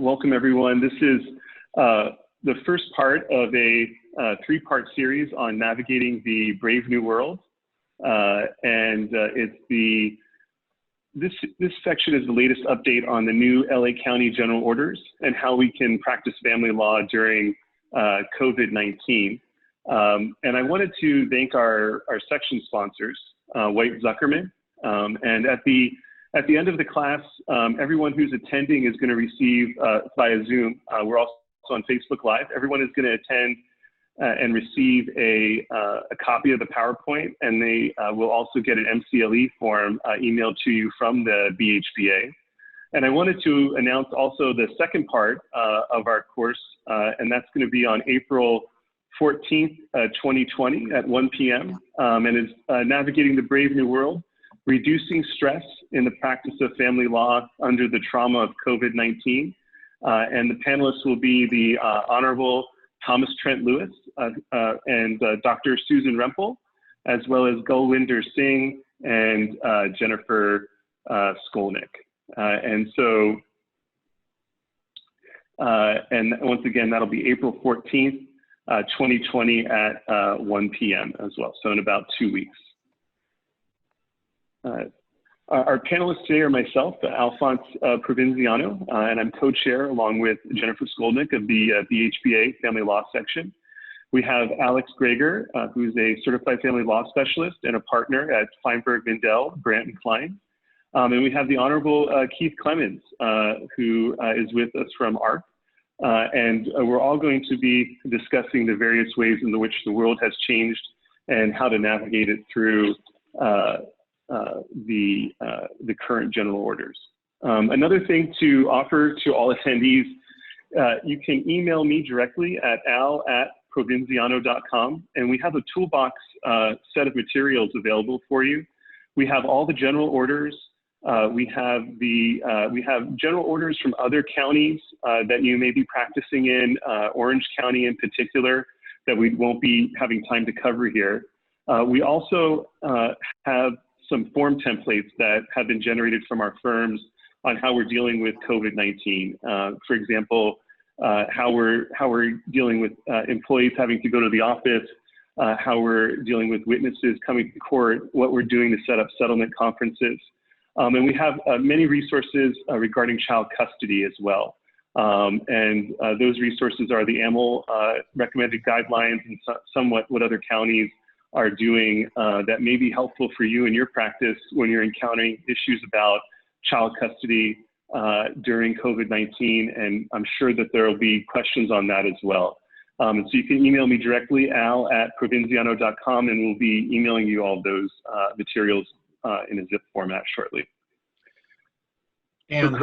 Welcome everyone. This is the first part of a three-part series on navigating the brave new world. This section is the latest update on the new LA County General Orders and how we can practice family law during COVID-19. And I wanted to thank our section sponsors, White Zuckerman, and at the end of the class, everyone who's attending is going to receive via Zoom. We're also on Facebook Live. Everyone is going to attend and receive a copy of the PowerPoint, and they will also get an MCLE form emailed to you from the BHBA. And I wanted to announce also the second part of our course, and that's going to be on April 14th, 2020 at 1 p.m. And it's Navigating the Brave New World, Reducing Stress in the Practice of Family Law Under the Trauma of COVID-19. And the panelists will be the Honorable Thomas Trent Lewis and Dr. Susan Rempel, as well as Gulwinder Singh and Jennifer Skolnick. And once again, that'll be April 14th, 2020 at 1 p.m. as well, so in about 2 weeks. Our panelists today are myself, Alphonse Provinciano, and I'm co-chair along with Jennifer Skolnick of the BHBA Family Law Section. We have Alex Greger, who's a certified family law specialist and a partner at Feinberg Mindell, Brandt & Klein. And we have the Honorable Keith Clemens, who is with us from ARC. And we're all going to be discussing the various ways in which the world has changed and how to navigate it through the current general orders. Another thing to offer to all attendees, you can email me directly at al@provinciano.com, and we have a toolbox set of materials available for you. We have all the general orders. We have general orders from other counties that you may be practicing in, Orange County in particular, that we won't be having time to cover here. We also have some form templates that have been generated from our firms on how we're dealing with COVID-19. For example, how we're dealing with employees having to go to the office, how we're dealing with witnesses coming to court, what we're doing to set up settlement conferences. And we have many resources regarding child custody as well. And those resources are the AML recommended guidelines and somewhat what other counties are doing that may be helpful for you in your practice when you're encountering issues about child custody during COVID-19. And I'm sure that there will be questions on that as well. And so you can email me directly, al@provinciano.com, and we'll be emailing you all those materials in a zip format shortly. And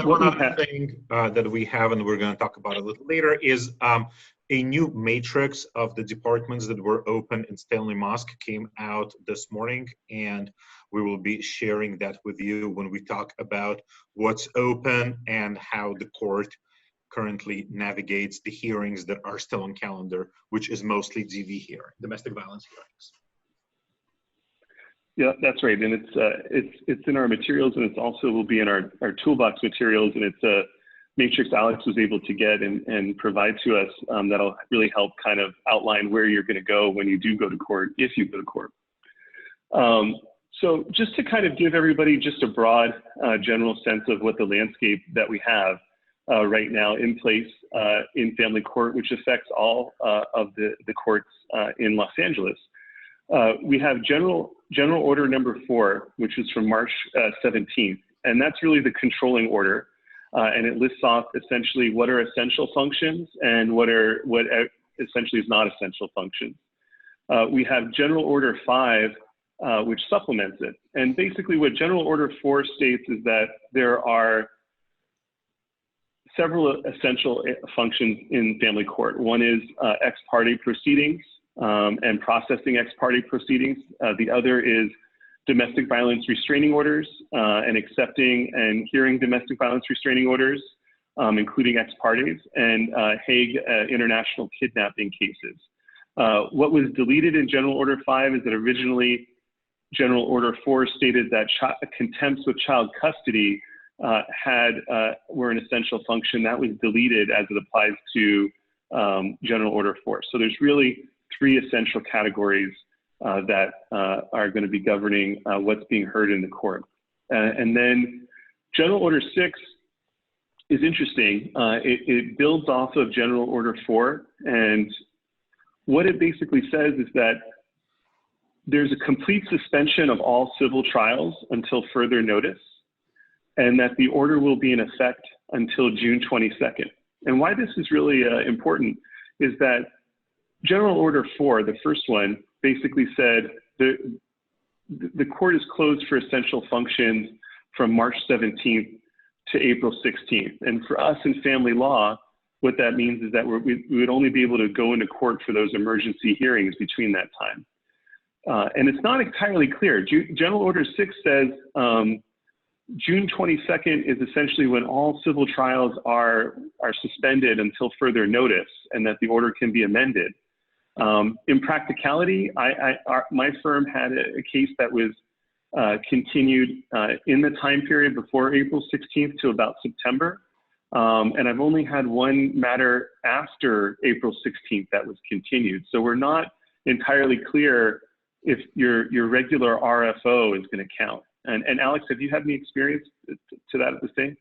one other thing that we have, and we're going to talk about a little later, is a new matrix of the departments that were open in Stanley Mosque came out this morning, and we will be sharing that with you when we talk about what's open and how the court currently navigates the hearings that are still on calendar, which is mostly DV hearing, domestic violence hearings. Yeah, that's right, and it's in our materials, and it's also will be in our toolbox materials, and it's a matrix Alex was able to get and provide to us that'll really help kind of outline where you're going to go when you do go to court, if you go to court. So just to kind of give everybody just a broad general sense of what the landscape that we have right now in place in family court, which affects all of the courts in Los Angeles. We have General Order number 4, which is from March 17th, and that's really the controlling order. And it lists off essentially what are essential functions and what essentially is not essential functions. We have General Order 5, which supplements it. And basically what General Order 4 states is that there are several essential functions in family court. One is ex parte proceedings and processing ex parte proceedings. The other is domestic violence restraining orders and accepting and hearing domestic violence restraining orders, including ex partes, and Hague international kidnapping cases. What was deleted in General Order 5 is that originally General Order 4 stated that contempt with child custody were an essential function. That was deleted as it applies to General Order 4. So there's really 3 essential categories that are going to be governing what's being heard in the court. And then General Order 6 is interesting. It builds off of General Order 4, and what it basically says is that there's a complete suspension of all civil trials until further notice, and that the order will be in effect until June 22nd. And why this is really important is that General Order 4, the first one, basically said the court is closed for essential functions from March 17th to April 16th. And for us in family law, what that means is that we would only be able to go into court for those emergency hearings between that time. And it's not entirely clear. General Order 6 says June 22nd is essentially when all civil trials are suspended until further notice, and that the order can be amended. In practicality, my firm had a case that was continued in the time period before April 16th to about September. And I've only had one matter after April 16th that was continued. So we're not entirely clear if your regular RFO is going to count. And Alex, have you had any experience to that at the same?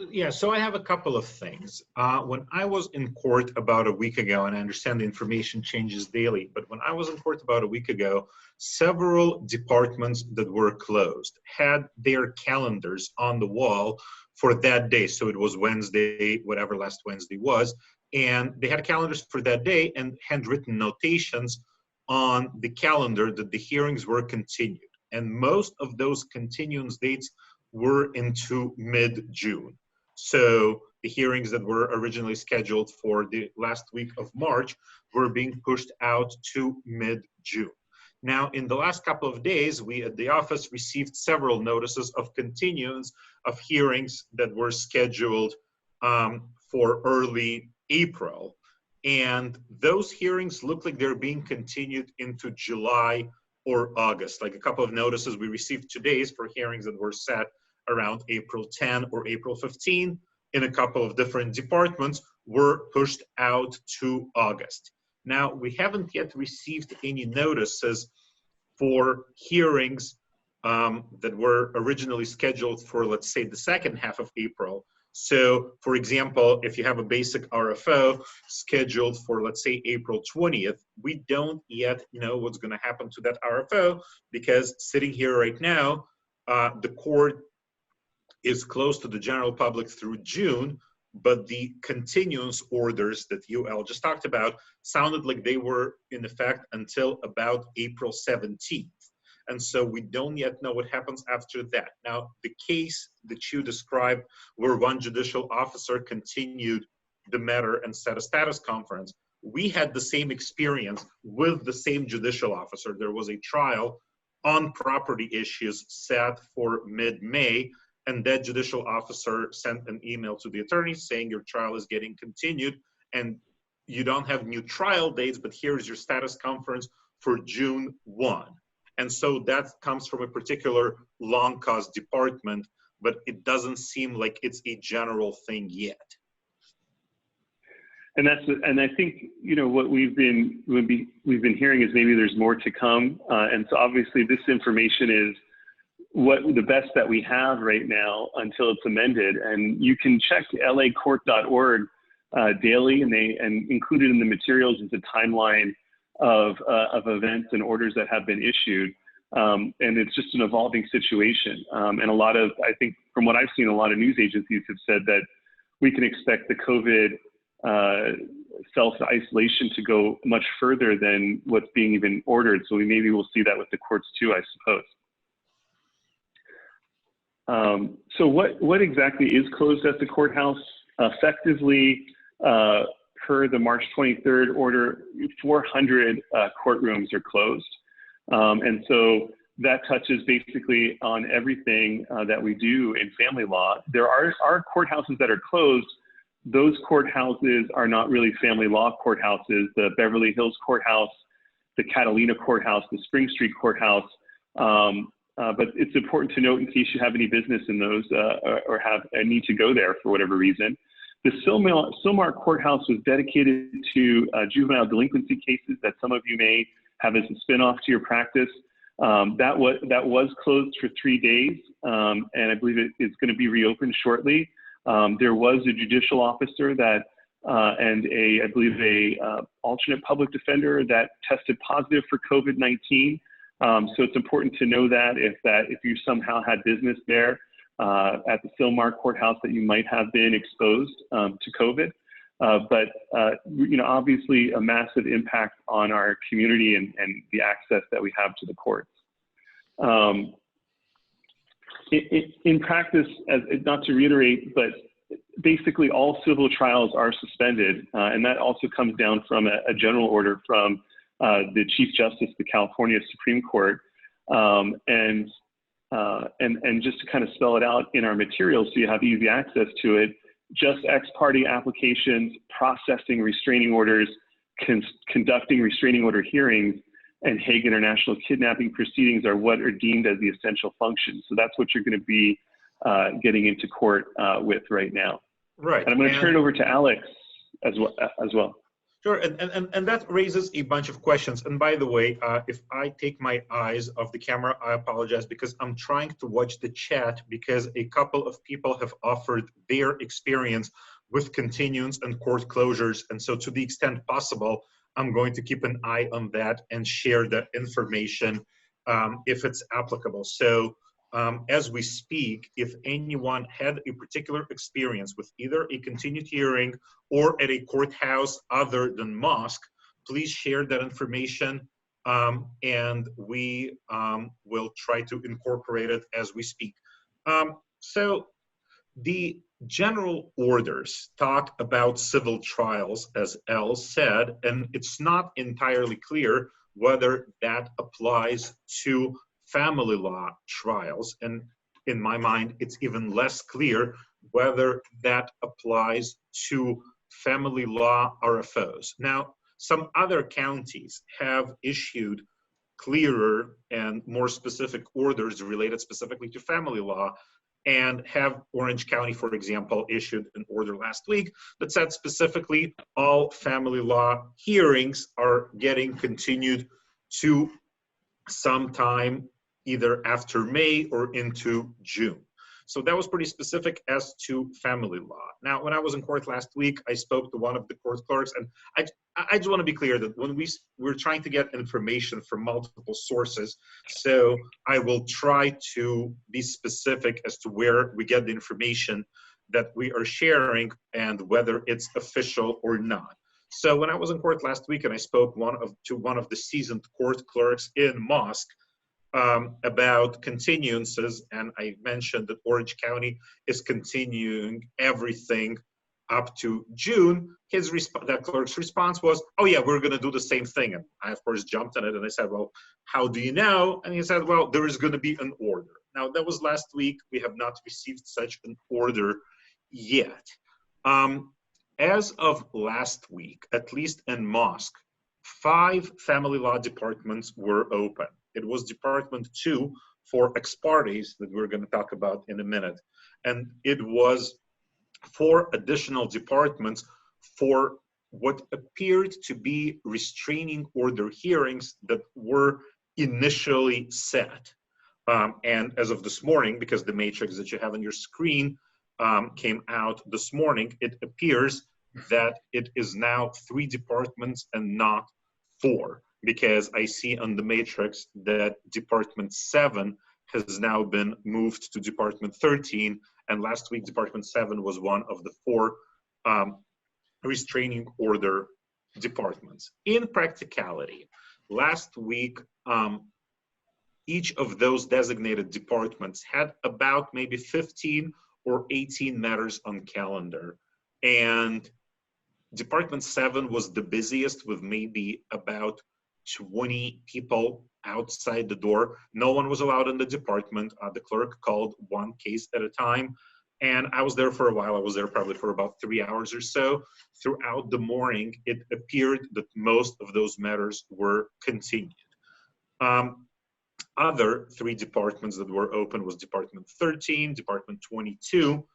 Yeah, so I have a couple of things. When I was in court about a week ago, and I understand the information changes daily, but when I was in court about a week ago, several departments that were closed had their calendars on the wall for that day. So it was Wednesday, whatever last Wednesday was, and they had calendars for that day and handwritten notations on the calendar that the hearings were continued. And most of those continuance dates were into mid-June. So the hearings that were originally scheduled for the last week of March were being pushed out to mid-June. Now, in the last couple of days, we at the office received several notices of continuance of hearings that were scheduled for early April. And those hearings look like they're being continued into July or August. Like a couple of notices we received today for hearings that were set around April 10 or April 15 in a couple of different departments were pushed out to August. Now, we haven't yet received any notices for hearings that were originally scheduled for, let's say, the second half of April. So, for example, if you have a basic RFO scheduled for, let's say, April 20th, we don't yet know what's going to happen to that RFO, because sitting here right now, the court is close to the general public through June, but the continuance orders that UL just talked about sounded like they were in effect until about April 17th. And so we don't yet know what happens after that. Now, the case that you described where one judicial officer continued the matter and set a status conference, we had the same experience with the same judicial officer. There was a trial on property issues set for mid-May, and that judicial officer sent an email to the attorneys saying your trial is getting continued and you don't have new trial dates, but here's your status conference for June 1. And so that comes from a particular long cause department, but it doesn't seem like it's a general thing yet. And I think, you know, what we've been hearing is maybe there's more to come. And so obviously this information is the best that we have right now until it's amended. And you can check lacourt.org daily, and included in the materials is a timeline of events and orders that have been issued. And it's just an evolving situation. And a lot of, I think from what I've seen, a lot of news agencies have said that we can expect the COVID self-isolation to go much further than what's being even ordered. So maybe we'll see that with the courts too, I suppose. So what exactly is closed at the courthouse? Effectively, per the March 23rd order, 400 courtrooms are closed. And so that touches basically on everything that we do in family law. There are courthouses that are closed. Those courthouses are not really family law courthouses. The Beverly Hills Courthouse, the Catalina Courthouse, the Spring Street Courthouse but it's important to note in case you have any business in those or have a need to go there for whatever reason. The Sylmar Courthouse was dedicated to juvenile delinquency cases that some of you may have as a spinoff to your practice. That was closed for 3 days, and I believe it's going to be reopened shortly. There was a judicial officer that and I believe a alternate public defender that tested positive for COVID-19. So it's important to know that if you somehow had business there at the Sylmar Courthouse, that you might have been exposed to COVID. But obviously a massive impact on our community and the access that we have to the courts. In practice, not to reiterate, but basically all civil trials are suspended, and that also comes down from a general order from the Chief Justice of the California Supreme Court. And just to kind of spell it out in our materials so you have easy access to it, just ex parte applications, processing restraining orders, conducting restraining order hearings, and Hague International kidnapping proceedings are what are deemed as the essential functions. So that's what you're going to be getting into court with right now. Right. And I'm going to turn it over to Alex as well. Sure, and that raises a bunch of questions. And by the way, if I take my eyes off the camera, I apologize because I'm trying to watch the chat because a couple of people have offered their experience with continuance and court closures. And so to the extent possible, I'm going to keep an eye on that and share that information if it's applicable. So as we speak, if anyone had a particular experience with either a continued hearing or at a courthouse other than mosque, please share that information and we will try to incorporate it as we speak. So the general orders talk about civil trials, as Elle said, and it's not entirely clear whether that applies to family law trials. And in my mind, it's even less clear whether that applies to family law RFOs. Now, some other counties have issued clearer and more specific orders related specifically to family law, and have Orange County, for example, issued an order last week that said specifically all family law hearings are getting continued to sometime either after May or into June. So that was pretty specific as to family law. Now, when I was in court last week, I spoke to one of the court clerks, and I just want to be clear that when we're trying to get information from multiple sources, so I will try to be specific as to where we get the information that we are sharing and whether it's official or not. So when I was in court last week and I spoke to one of the seasoned court clerks in mosque, about continuances, and I mentioned that Orange County is continuing everything up to June. That clerk's response was, "Oh yeah, we're going to do the same thing." And I of course jumped on it and I said, "Well, how do you know?" And he said, "Well, there is going to be an order." Now that was last week. We have not received such an order yet. As of last week, at least in mosque, 5 family law departments were open. It was Department 2 for ex partes that we're going to talk about in a minute. And it was 4 additional departments for what appeared to be restraining order hearings that were initially set. And as of this morning, because the matrix that you have on your screen came out this morning, it appears that it is now 3 departments and not 4. Because I see on the matrix that Department 7 has now been moved to Department 13, and last week Department 7 was one of the 4 restraining order departments. In practicality, last week, each of those designated departments had about maybe 15 or 18 matters on calendar, and Department 7 was the busiest with maybe about 20 people outside the door. No one was allowed in the department. The clerk called 1 case at a time. And I was there for a while. I was there probably for about 3 hours or so. Throughout the morning, it appeared that most of those matters were continued. other 3 departments that were open was Department 13, Department 22,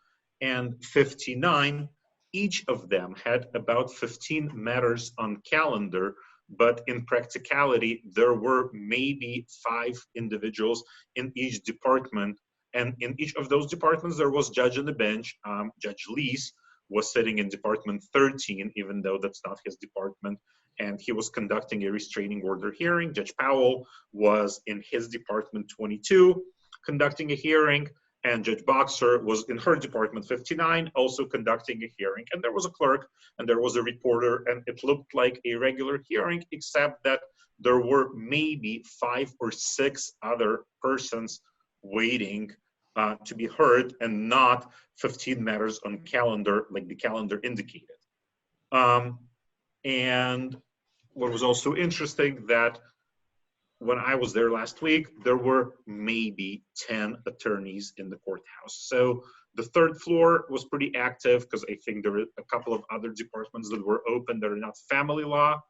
and 59. Each of them had about 15 matters on calendar, but in practicality, there were maybe 5 individuals in each department. And in each of those departments, there was judge on the bench. Judge Lees was sitting in Department 13, even though that's not his department, and he was conducting a restraining order hearing. Judge Powell was in his Department 22, conducting a hearing, and Judge Boxer was in her Department 59, also conducting a hearing. And there was a clerk, and there was a reporter, and it looked like a regular hearing, except that there were maybe 5 or 6 other persons waiting to be heard, and not 15 matters on calendar like the calendar indicated. And what was also interesting, that when I was there last week, there were maybe 10 attorneys in the courthouse. So the 3rd floor was pretty active, because I think there were a couple of other departments that were open that are not family law.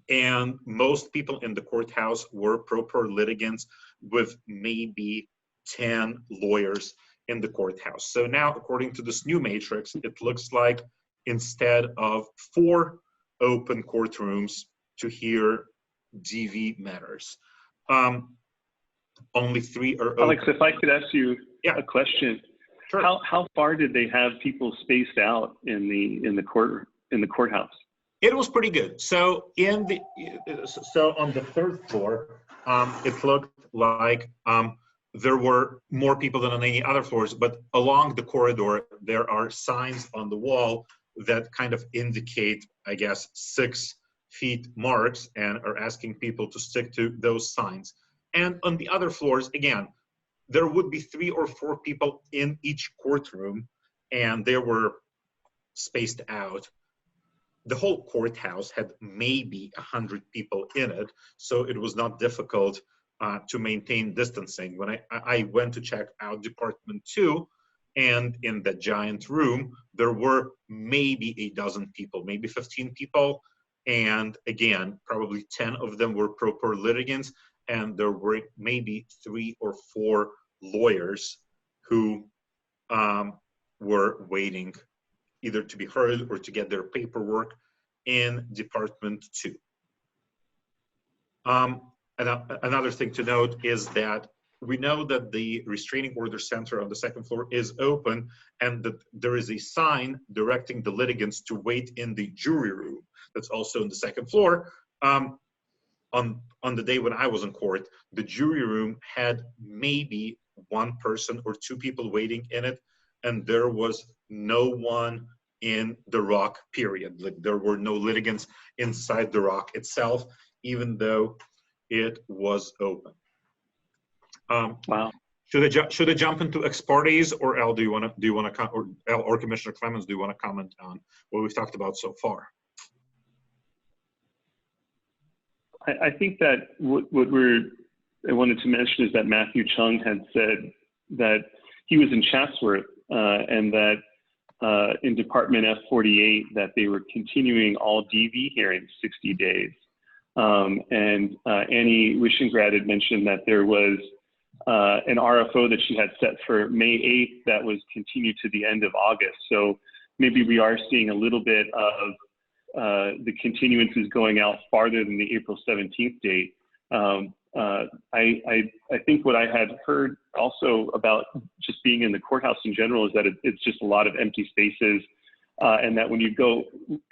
And most people in the courthouse were proper litigants, with maybe 10 lawyers in the courthouse. So now, according to this new matrix, it looks like instead of 4 open courtrooms to hear DV matters, only 3 are open. Alex, if I could ask you a question. Sure. How far did they have people spaced out in the courthouse? It was pretty good. So on the 3rd floor, it looked like there were more people than on any other floors, but along the corridor, there are signs on the wall that kind of indicate, I guess, 6 feet marks, and are asking people to stick to those signs. And on the other floors, again, there would be 3 or 4 people in each courtroom, and they were spaced out. The whole courthouse had maybe 100 people in it, so it was not difficult to maintain distancing. When I went to check out Department 2, and in the giant room, there were maybe a dozen people, maybe 15 people. And again, probably 10 of them were proper litigants, and there were maybe 3 or 4 lawyers who were waiting either to be heard or to get their paperwork in Department 2. Another thing to note is that we know that the restraining order center on the 2nd floor is open, and that there is a sign directing the litigants to wait in the jury room. That's also on the 2nd floor. On the day when I was in court, the jury room had maybe 1 person or 2 people waiting in it, and there was no one in the rock, period. Like, there were no litigants inside the rock itself, even though it was open. Wow. Should I jump into ex partes, or Al, do you want to, or Al or Commissioner Clemens, do you want to comment on what we've talked about so far? I think that what I wanted to mention is that Matthew Chung had said that he was in Chatsworth, and that in Department F48 that they were continuing all DV hearings 60 days. And Annie Wishingrad had mentioned that there was an RFO that she had set for May 8th that was continued to the end of August. So maybe we are seeing a little bit of the continuances going out farther than the April 17th date. I think what I had heard also about just being in the courthouse in general is that it's just a lot of empty spaces, and that when you go,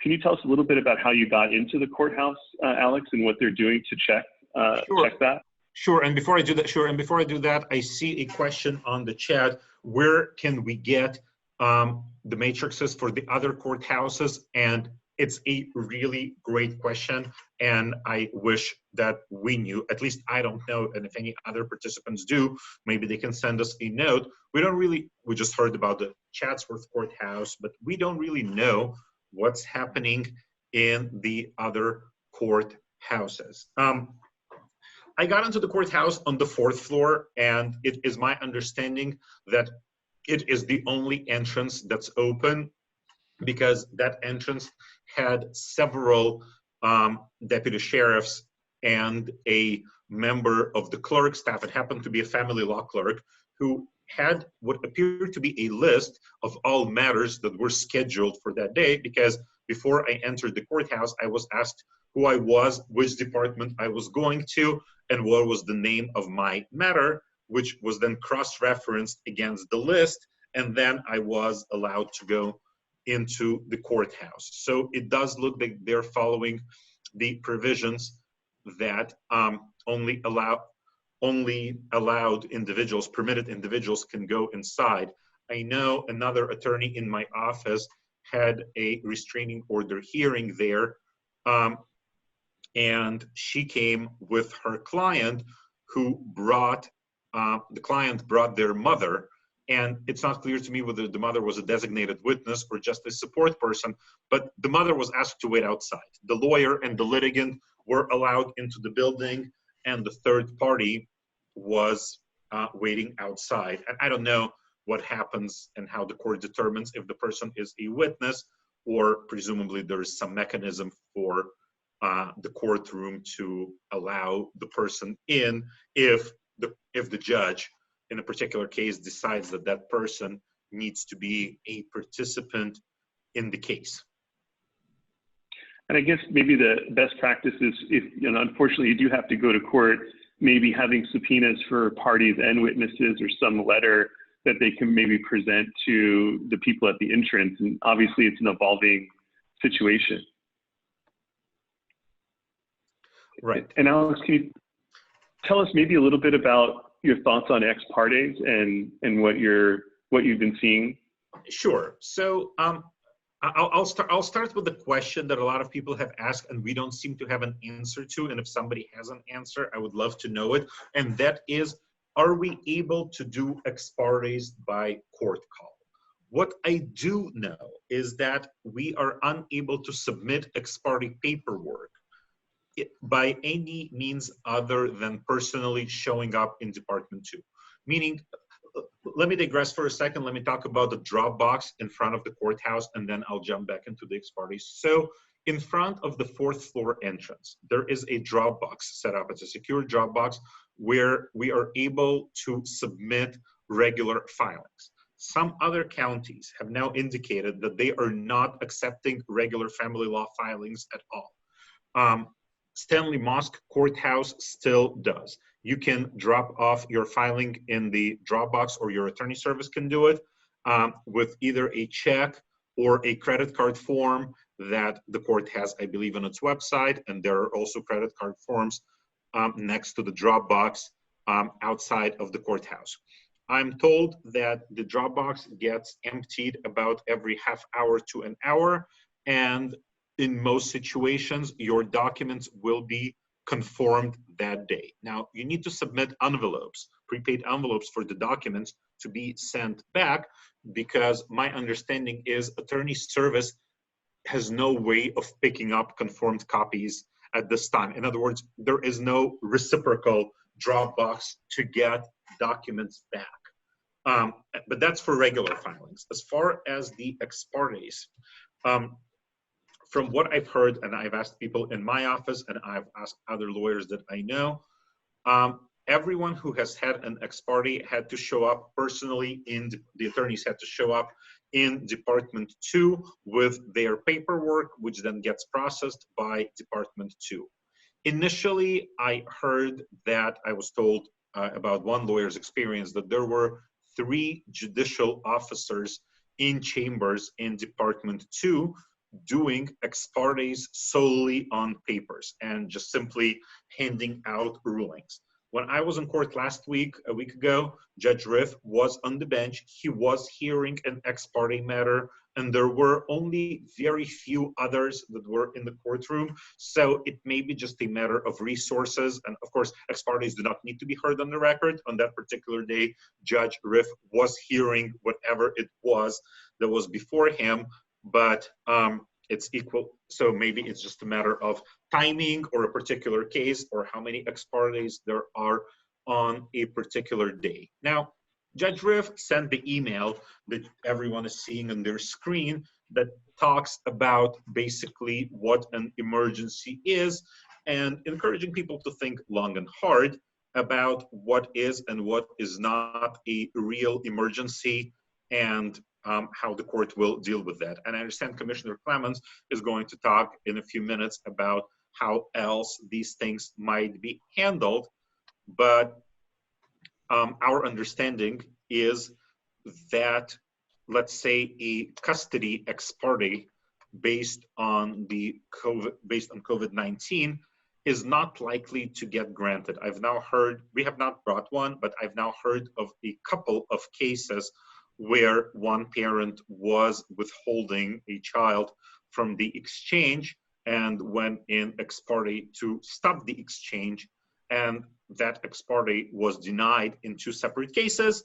can you tell us a little bit about how you got into the courthouse, Alex, and what they're doing to check check that? Sure. And before I do that, I see a question on the chat. Where can we get the matrices for the other courthouses? And it's a really great question, and I wish that we knew. At least I don't know, and if any other participants do, maybe they can send us a note. We just heard about the Chatsworth courthouse, but we don't really know what's happening in the other courthouses. I got into the courthouse on the 4th floor, and it is my understanding that it is the only entrance that's open, because that entrance had several deputy sheriffs and a member of the clerk staff. It happened to be a family law clerk who had what appeared to be a list of all matters that were scheduled for that day, because before I entered the courthouse, I was asked who I was, which department I was going to, and what was the name of my matter, which was then cross-referenced against the list, and then I was allowed to go into the courthouse. So it does look like they're following the provisions that only allowed individuals, permitted individuals can go inside. I know another attorney in my office had a restraining order hearing there, and she came with her client, who brought, the client brought their mother, and it's not clear to me whether the mother was a designated witness or just a support person, but the mother was asked to wait outside. The lawyer and the litigant were allowed into the building, and the third party was waiting outside. And I don't know what happens and how the court determines if the person is a witness, or presumably there is some mechanism for the courtroom to allow the person in if the judge in a particular case decides that that person needs to be a participant in the case. And I guess maybe the best practice is, if, unfortunately you do have to go to court, maybe having subpoenas for parties and witnesses, or some letter that they can maybe present to the people at the entrance. And obviously it's an evolving situation. Right. And Alex, can you tell us maybe a little bit about your thoughts on ex partes and what you've been seeing? Sure. So I'll start with the question that a lot of people have asked and we don't seem to have an answer to. And if somebody has an answer, I would love to know it. And that is, are we able to do ex partes by court call? What I do know is that we are unable to submit ex parte paperwork by any means other than personally showing up in Department 2. Meaning, let me digress for a second. Let me talk about the drop box in front of the courthouse, and then I'll jump back into the ex partes. So in front of the 4th floor entrance, there is a drop box set up. It's a secure drop box where we are able to submit regular filings. Some other counties have now indicated that they are not accepting regular family law filings at all. Stanley Mosque Courthouse still does. You can drop off your filing in the Dropbox, or your attorney service can do it with either a check or a credit card form that the court has, I believe, on its website. And there are also credit card forms next to the Dropbox outside of the courthouse. I'm told that the Dropbox gets emptied about every half hour to an hour, and in most situations, your documents will be conformed that day. Now, you need to submit envelopes, prepaid envelopes for the documents to be sent back, because my understanding is attorney service has no way of picking up conformed copies at this time. In other words, there is no reciprocal Dropbox to get documents back. But that's for regular filings. As far as the ex partes, from what I've heard, and I've asked people in my office, and I've asked other lawyers that I know, everyone who has had an ex parte had to show up personally the attorneys had to show up in Department 2 with their paperwork, which then gets processed by Department 2. Initially, I heard that, I was told about one lawyer's experience, that there were 3 judicial officers in chambers in Department 2 doing ex partes solely on papers and just simply handing out rulings. When I was in court last week, a week ago, Judge Riff was on the bench. He was hearing an ex parte matter, and there were only very few others that were in the courtroom. So it may be just a matter of resources. And of course, ex partes do not need to be heard on the record. On that particular day, Judge Riff was hearing whatever it was that was before him, but it's equal. So maybe it's just a matter of timing or a particular case, or how many ex partes there are on a particular day. Now, Judge Riff sent the email that everyone is seeing on their screen that talks about basically what an emergency is and encouraging people to think long and hard about what is and what is not a real emergency, and how the court will deal with that. And I understand Commissioner Clemens is going to talk in a few minutes about how else these things might be handled, but our understanding is that, let's say, a custody ex parte based on COVID-19 is not likely to get granted. I've now heard, we have not brought one, but I've now heard of a couple of cases where one parent was withholding a child from the exchange and went in ex parte to stop the exchange, and that ex parte was denied in two separate cases,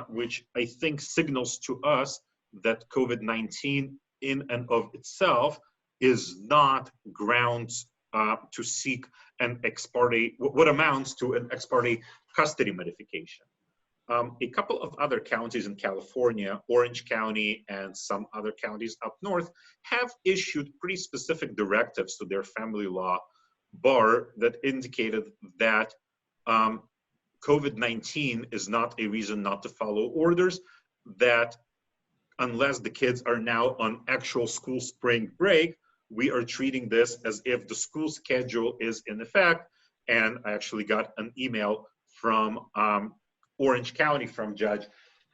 which I think signals to us that COVID-19 in and of itself is not grounds to seek an ex parte, what amounts to an ex parte custody modification. A couple of other counties in California, Orange County and some other counties up north, have issued pretty specific directives to their family law bar that indicated that COVID-19 is not a reason not to follow orders, that unless the kids are now on actual school spring break, we are treating this as if the school schedule is in effect. And I actually got an email from Orange County from Judge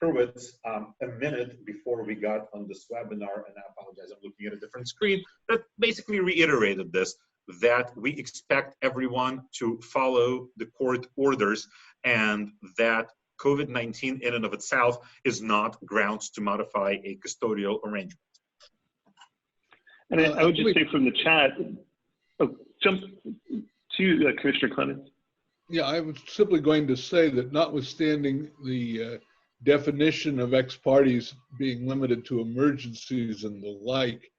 Hurwitz a minute before we got on this webinar, and I apologize, I'm looking at a different screen, that basically reiterated this, that we expect everyone to follow the court orders, and that COVID-19 in and of itself is not grounds to modify a custodial arrangement. And I would just say from the chat, jump to Commissioner Clemens. Yeah, I was simply going to say that notwithstanding the definition of ex partes being limited to emergencies and the like,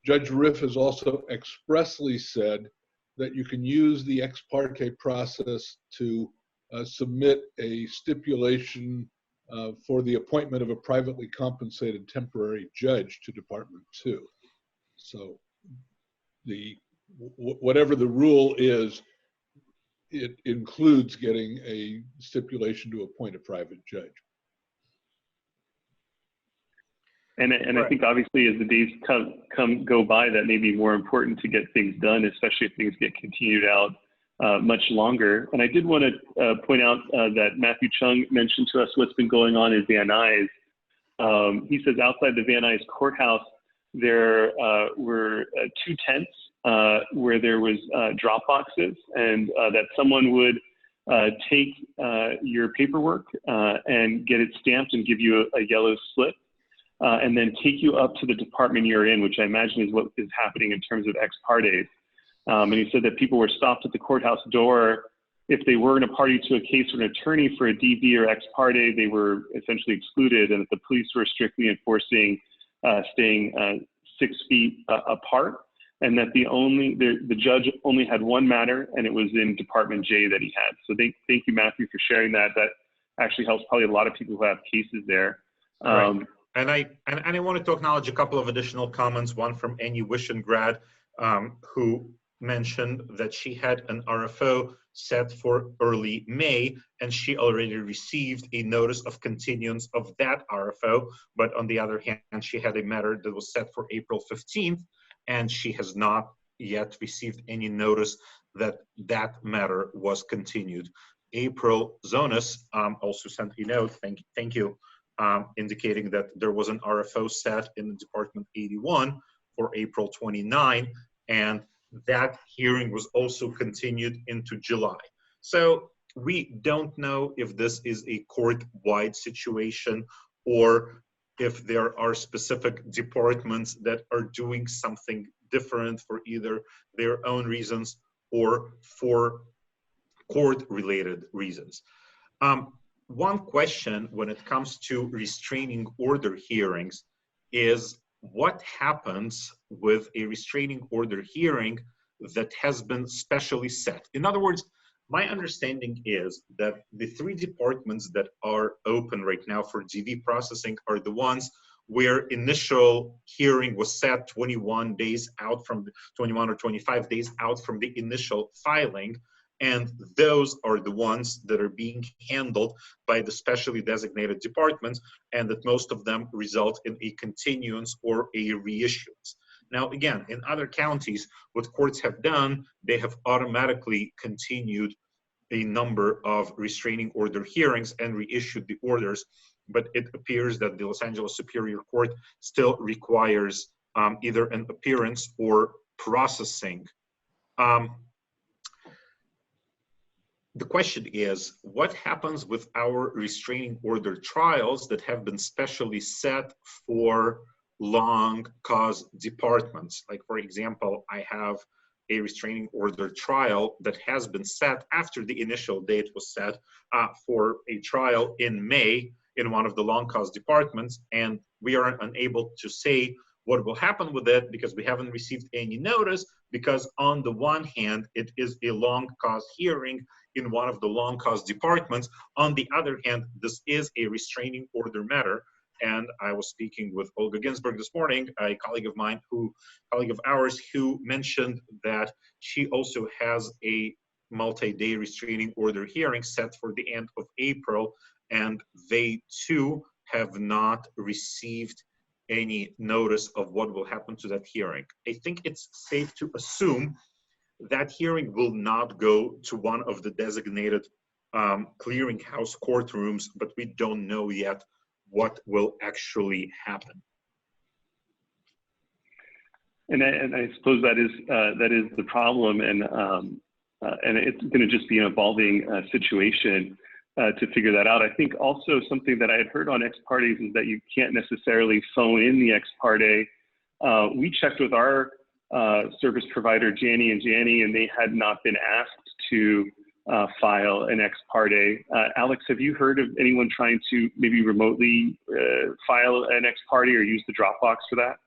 Judge Riff has also expressly said that you can use the ex parte process to submit a stipulation for the appointment of a privately compensated temporary judge to Department 2. So whatever the rule is, it includes getting a stipulation to appoint a private judge. And I think obviously as the days go by, that may be more important to get things done, especially if things get continued out much longer. And I did want to point out that Matthew Chung mentioned to us what's been going on in Van Nuys. He says outside the Van Nuys courthouse, there were 2 tents where there was drop boxes, and that someone would take your paperwork and get it stamped and give you a yellow slip, and then take you up to the department you're in, which I imagine is what is happening in terms of ex partes. And he said that people were stopped at the courthouse door if they weren't a party to a case or an attorney for a DV or ex parte. They were essentially excluded, and that the police were strictly enforcing staying 6 feet apart, and that the judge only had one matter, and it was in Department J that he had. So thank you, Matthew, for sharing that. That actually helps probably a lot of people who have cases there. Right. And I wanted to acknowledge a couple of additional comments. One from Annie Wishengrad, who mentioned that she had an RFO set for early May, and she already received a notice of continuance of that RFO. But on the other hand, she had a matter that was set for April 15th, and she has not yet received any notice that that matter was continued. April Zonas also sent a note, thank you, indicating that there was an RFO set in the Department 81 for April 29, and that hearing was also continued into July. So we don't know if this is a court-wide situation or if there are specific departments that are doing something different for either their own reasons or for court-related reasons. One question when it comes to restraining order hearings is what happens with a restraining order hearing that has been specially set? In other words, my understanding is that the 3 departments that are open right now for DV processing are the ones where initial hearing was set 21 days out from 21 or 25 days out from the initial filing. And those are the ones that are being handled by the specially designated departments, and that most of them result in a continuance or a reissuance. Now, again, in other counties, what courts have done, they have automatically continued a number of restraining order hearings and reissued the orders, but it appears that the Los Angeles Superior Court still requires either an appearance or processing. The question is, what happens with our restraining order trials that have been specially set for long cause departments? Like, for example, I have a restraining order trial that has been set after the initial date was set for a trial in May in one of the long cause departments, and we are unable to say what will happen with it because we haven't received any notice, because on the one hand, it is a long cause hearing in one of the long cause departments. On the other hand, this is a restraining order matter. And I was speaking with Olga Ginsburg this morning, a colleague of ours, who mentioned that she also has a multi-day restraining order hearing set for the end of April, and they too have not received any notice of what will happen to that hearing. I think it's safe to assume that hearing will not go to one of the designated clearinghouse courtrooms, but we don't know yet what will actually happen. And I suppose that is the problem, and it's going to just be an evolving situation to figure that out. I think also something that I had heard on ex partes is that you can't necessarily phone in the ex parte. We checked with our service provider, Janney & Janney, and they had not been asked to file an ex parte. Alex, have you heard of anyone trying to maybe remotely file an ex parte or use the Dropbox for that?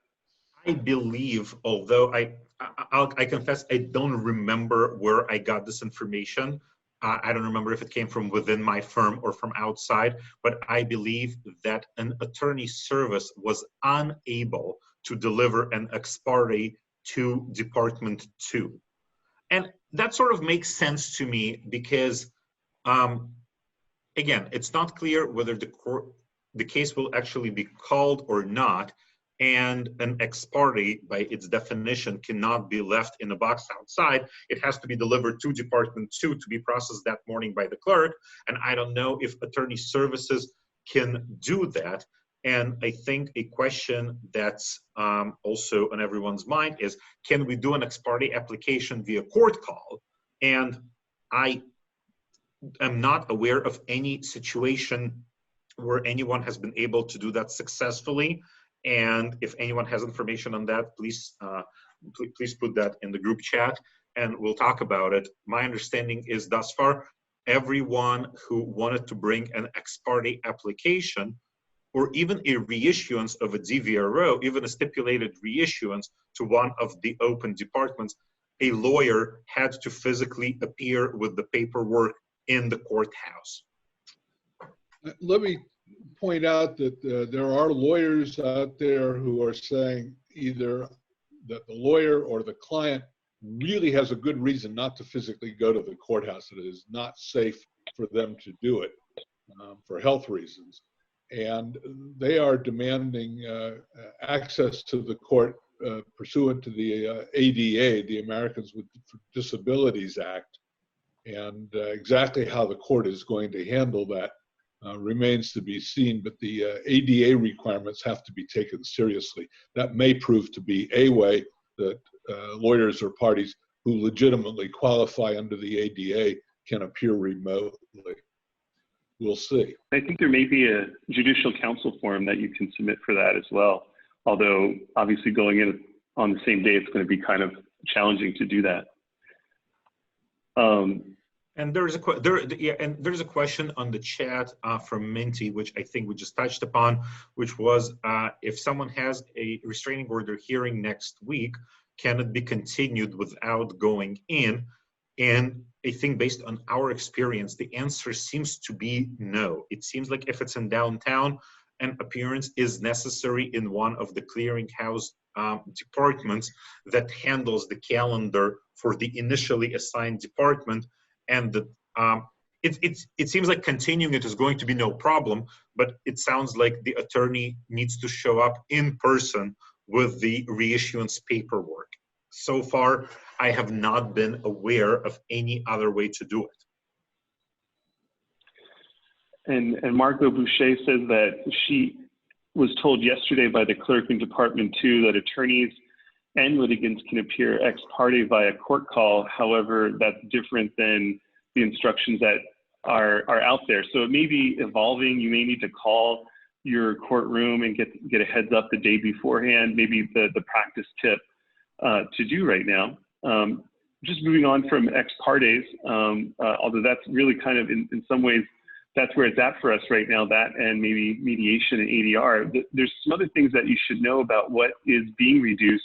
I believe, although I confess I don't remember where I got this information. I don't remember if it came from within my firm or from outside, but I believe that an attorney service was unable to deliver an ex parte to Department 2. And that sort of makes sense to me because, again, it's not clear whether the case will actually be called or not. And an ex parte, by its definition, cannot be left in a box outside. It has to be delivered to Department 2 to be processed that morning by the clerk. And I don't know if attorney services can do that. And I think a question that's also on everyone's mind is, can we do an ex parte application via court call? And I am not aware of any situation where anyone has been able to do that successfully. And if anyone has information on that, please put that in the group chat and we'll talk about it. My understanding is thus far, everyone who wanted to bring an ex parte application or even a reissuance of a DVRO, even a stipulated reissuance to one of the open departments, a lawyer had to physically appear with the paperwork in the courthouse. Let me point out that there are lawyers out there who are saying either that the lawyer or the client really has a good reason not to physically go to the courthouse. It is not safe for them to do it for health reasons. And they are demanding access to the court pursuant to the ADA, the Americans with Disabilities Act. And exactly how the court is going to handle that remains to be seen, but the ADA requirements have to be taken seriously. That may prove to be a way that lawyers or parties who legitimately qualify under the ADA can appear remotely. We'll see. I think there may be a judicial counsel form that you can submit for that as well. Although obviously going in on the same day, it's going to be kind of challenging to do that. And there's a question on the chat from Minty, which I think we just touched upon, which was if someone has a restraining order hearing next week, can it be continued without going in? And I think based on our experience, the answer seems to be no. It seems like if it's in downtown an appearance is necessary in one of the clearinghouse departments that handles the calendar for the initially assigned department, and that it seems like continuing it is going to be no problem, but it sounds like the attorney needs to show up in person with the reissuance paperwork. So far, I have not been aware of any other way to do it. And Margot Boucher says that she was told yesterday by the clerk in Department 2 that attorneys and litigants can appear ex parte via court call. However, that's different than the instructions that are out there. So it may be evolving. You may need to call your courtroom and get a heads up the day beforehand, maybe the practice tip to do right now. Just moving on from ex partes, although that's really kind of in some ways, that's where it's at for us right now, that and maybe mediation and ADR. There's some other things that you should know about what is being reduced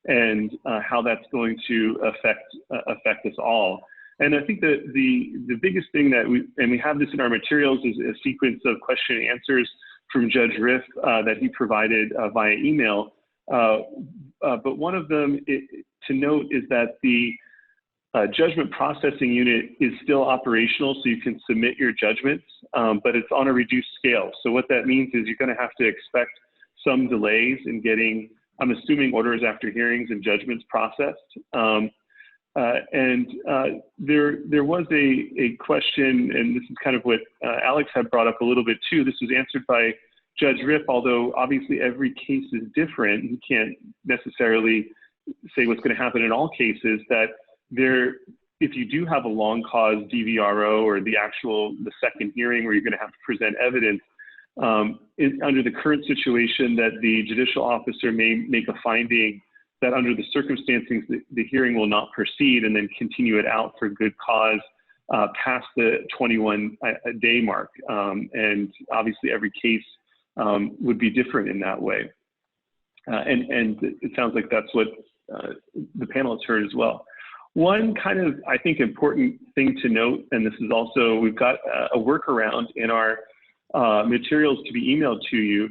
and how that's going to affect us all. And I think that the biggest thing that we have this in our materials, is a sequence of question and answers from Judge Riff that he provided via email. But one of them to note is that the judgment processing unit is still operational, so you can submit your judgments, but it's on a reduced scale. So what that means is you're going to have to expect some delays in getting, I'm assuming, orders after hearings and judgments processed. There was a question, and this is kind of what Alex had brought up a little bit too. This was answered by Judge Riff, although obviously every case is different. You can't necessarily say what's going to happen in all cases. That if you do have a long cause DVRO or the second hearing where you're going to have to present evidence, under the current situation, that the judicial officer may make a finding that under the circumstances the hearing will not proceed, and then continue it out for good cause past the 21-day mark. And obviously every case would be different in that way. And it sounds like that's what the panelists heard as well. One kind of, I think, important thing to note, and this is also, we've got a workaround in our materials to be emailed to you,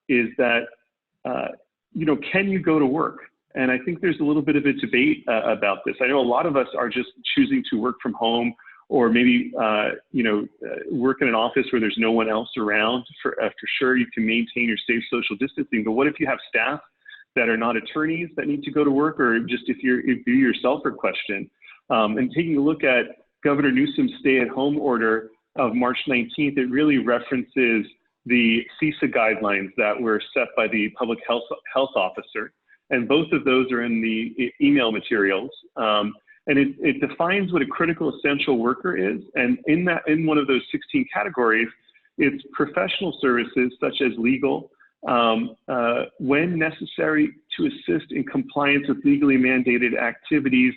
is that, can you go to work? And I think there's a little bit of a debate about this. I know a lot of us are just choosing to work from home, or maybe, work in an office where there's no one else around. For sure, you can maintain your safe social distancing, but what if you have staff that are not attorneys that need to go to work, or just if you yourself are questioned? And taking a look at Governor Newsom's stay-at-home order of March 19th, it really references the CISA guidelines that were set by the public health officer. And both of those are in the email materials. And it defines what a critical essential worker is. And in one of those 16 categories, it's professional services such as legal, when necessary to assist in compliance with legally mandated activities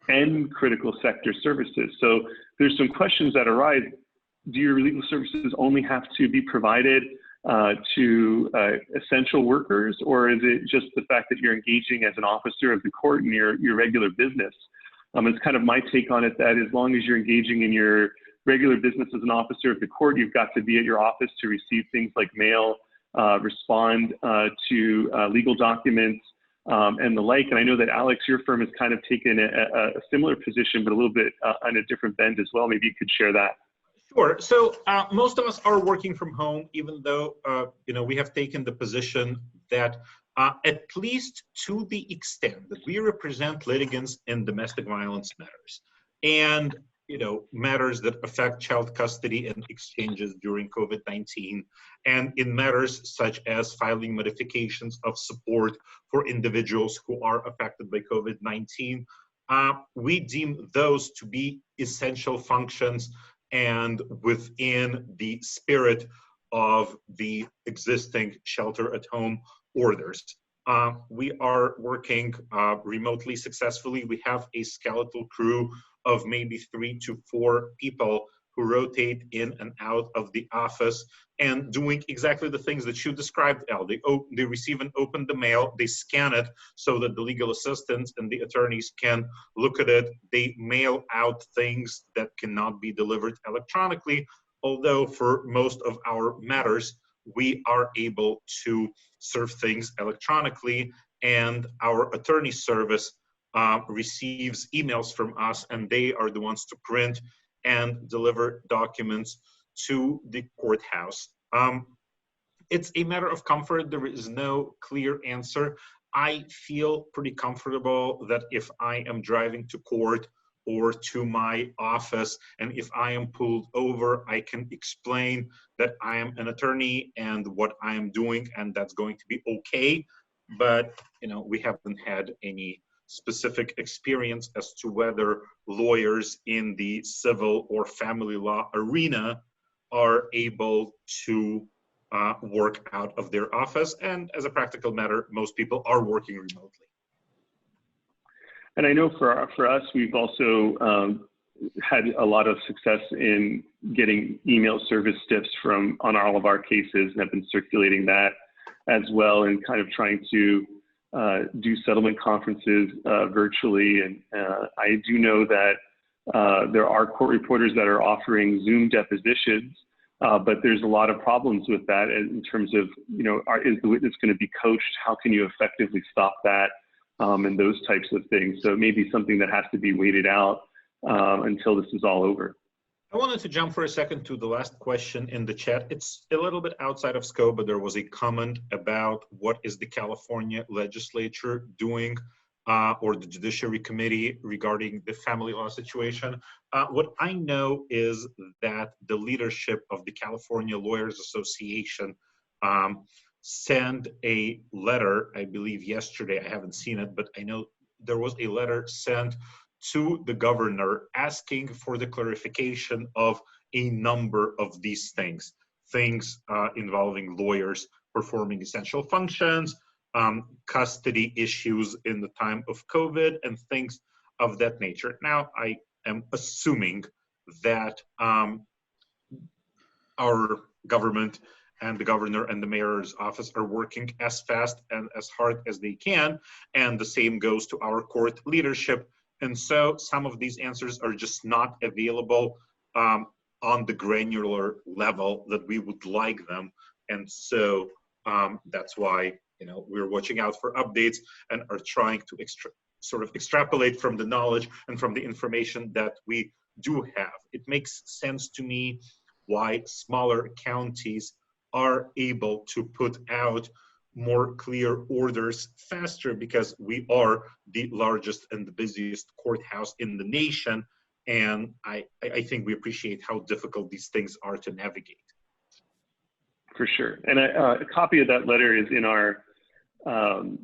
and critical sector services. So there's some questions that arise. Do your legal services only have to be provided to essential workers, or is it just the fact that you're engaging as an officer of the court in your regular business? It's kind of my take on it, that as long as you're engaging in your regular business as an officer of the court, you've got to be at your office to receive things like mail, respond to legal documents, and the like. And I know that Alex, your firm has kind of taken a similar position, but a little bit on a different bend as well. Maybe you could share that. Sure. So most of us are working from home, even though we have taken the position that at least to the extent that we represent litigants in domestic violence matters, and matters that affect child custody and exchanges during COVID-19, and in matters such as filing modifications of support for individuals who are affected by COVID-19, we deem those to be essential functions and within the spirit of the existing shelter-at-home orders. We are working remotely successfully. We have a skeletal crew of maybe 3 to 4 people who rotate in and out of the office and doing exactly the things that you described, Al. They receive and open the mail, they scan it so that the legal assistants and the attorneys can look at it. They mail out things that cannot be delivered electronically, although for most of our matters, we are able to serve things electronically, and our attorney service receives emails from us, and they are the ones to print and deliver documents to the courthouse. It's a matter of comfort. There is no clear answer. I feel pretty comfortable that if I am driving to court or to my office, and if I am pulled over, I can explain that I am an attorney and what I am doing, and that's going to be okay. But we haven't had any specific experience as to whether lawyers in the civil or family law arena are able to work out of their office. And as a practical matter, most people are working remotely. And I know for us, we've also had a lot of success in getting email service stiffs on all of our cases, and have been circulating that as well, and kind of trying to do settlement conferences virtually. And I do know that there are court reporters that are offering Zoom depositions, but there's a lot of problems with that in terms of, is the witness going to be coached? How can you effectively stop that? And those types of things. So it may be something that has to be waited out until this is all over. I wanted to jump for a second to the last question in the chat. It's a little bit outside of scope, but there was a comment about what is the California legislature doing or the Judiciary Committee regarding the family law situation. What I know is that the leadership of the California Lawyers Association sent a letter, I believe yesterday, I haven't seen it, but I know there was a letter sent to the governor asking for the clarification of a number of these things involving lawyers performing essential functions, custody issues in the time of COVID, and things of that nature. Now, I am assuming that our government and the governor and the mayor's office are working as fast and as hard as they can, and the same goes to our court leadership. And so some of these answers are just not available on the granular level that we would like them. And so that's why we're watching out for updates and are trying to sort of extrapolate from the knowledge and from the information that we do have. It makes sense to me why smaller counties are able to put out more clear orders faster, because we are the largest and the busiest courthouse in the nation. And I think we appreciate how difficult these things are to navigate. For sure. And a copy of that letter is in our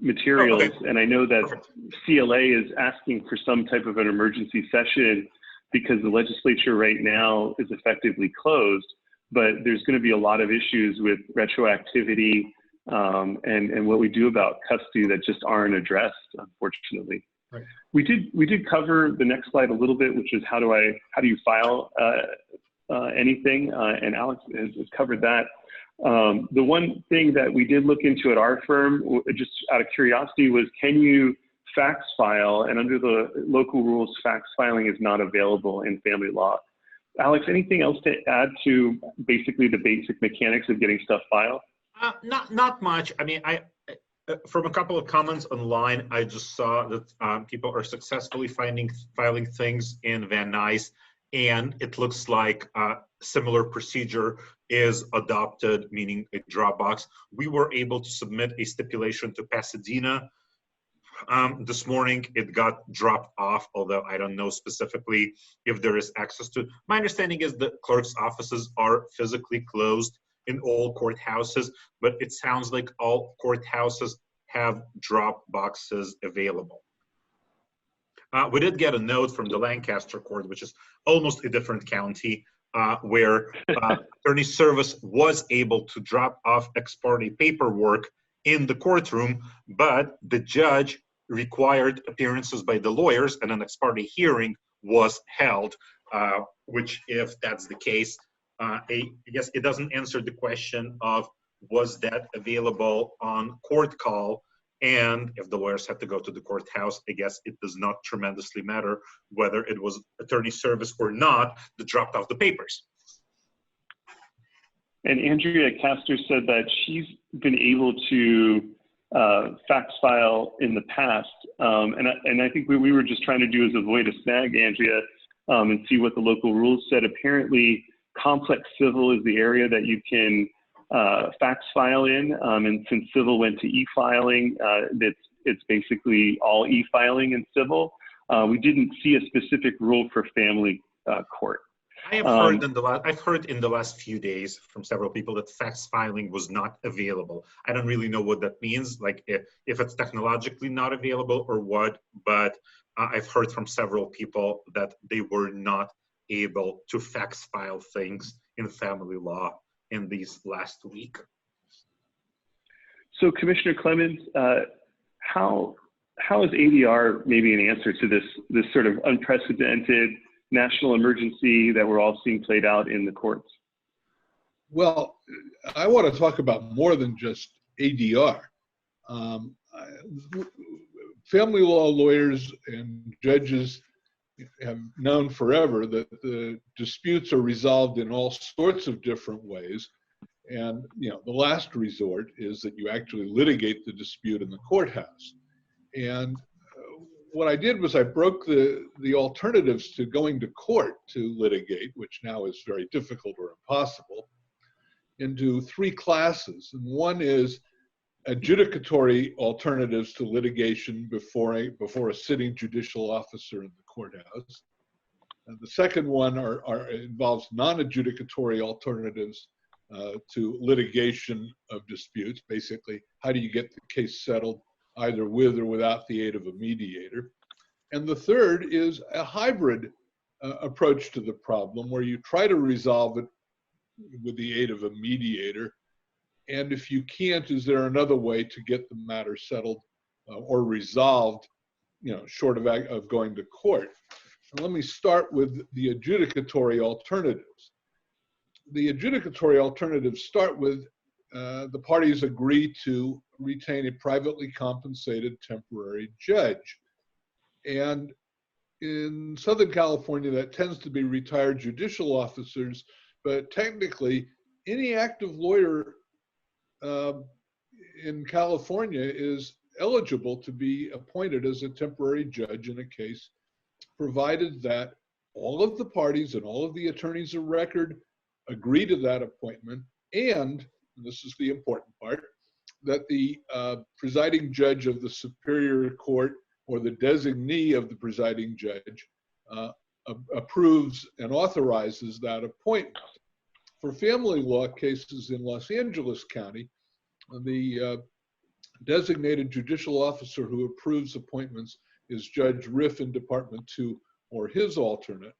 materials. Oh, okay. And I know that Perfect. CLA is asking for some type of an emergency session because the legislature right now is effectively closed, but there's going to be a lot of issues with retroactivity and what we do about custody that just aren't addressed, unfortunately. Right. We did cover the next slide a little bit, which is how do you file anything, and Alex has covered that. The one thing that we did look into at our firm, just out of curiosity, was can you fax file? And under the local rules, fax filing is not available in family law. Alex, anything else to add to basically the basic mechanics of getting stuff filed? Not much. I mean, from a couple of comments online, I just saw that people are successfully filing things in Van Nuys, and it looks like a similar procedure is adopted, meaning a Dropbox. We were able to submit a stipulation to Pasadena this morning. It got dropped off, although I don't know specifically if there is access to it. My understanding is that clerk's offices are physically closed in all courthouses, but it sounds like all courthouses have drop boxes available. We did get a note from the Lancaster court, which is almost a different county, where attorney service was able to drop off ex parte paperwork in the courtroom, but the judge required appearances by the lawyers, and an ex parte hearing was held, which, if that's the case, I guess it doesn't answer the question of was that available on court call, and if the lawyers had to go to the courthouse, I guess it does not tremendously matter whether it was attorney service or not that dropped off the papers. And Andrea Castor said that she's been able to fax file in the past. And I think what we were just trying to do is avoid a snag, Andrea, and see what the local rules said. Apparently, complex civil is the area that you can fax file in. And since civil went to e-filing, it's basically all e-filing in civil. We didn't see a specific rule for family court. I have heard I've heard in the last few days from several people that fax filing was not available. I don't really know what that means, like if it's technologically not available or what, but I've heard from several people that they were not able to fax file things in family law in these last week. So Commissioner Clemens, how is ADR maybe an answer to this sort of unprecedented national emergency that we're all seeing played out in the courts? Well, I want to talk about more than just ADR. Family law lawyers and judges have known forever that the disputes are resolved in all sorts of different ways. And, the last resort is that you actually litigate the dispute in the courthouse. And what I did was I broke the alternatives to going to court to litigate, which now is very difficult or impossible, into three classes. And one is adjudicatory alternatives to litigation before a sitting judicial officer in the courthouse. And the second one involves non-adjudicatory alternatives to litigation of disputes. Basically, how do you get the case settled either with or without the aid of a mediator? And the third is a hybrid approach to the problem where you try to resolve it with the aid of a mediator. And if you can't, is there another way to get the matter settled or resolved, short of going to court? And let me start with the adjudicatory alternatives. The adjudicatory alternatives start with the parties agree to retain a privately compensated temporary judge. And in Southern California, that tends to be retired judicial officers, but technically any active lawyer in California is eligible to be appointed as a temporary judge in a case, provided that all of the parties and all of the attorneys of record agree to that appointment, and this is the important part, that the presiding judge of the Superior Court or the designee of the presiding judge approves and authorizes that appointment. For family law cases in Los Angeles County, the designated judicial officer who approves appointments is Judge Riff in Department 2 or his alternate.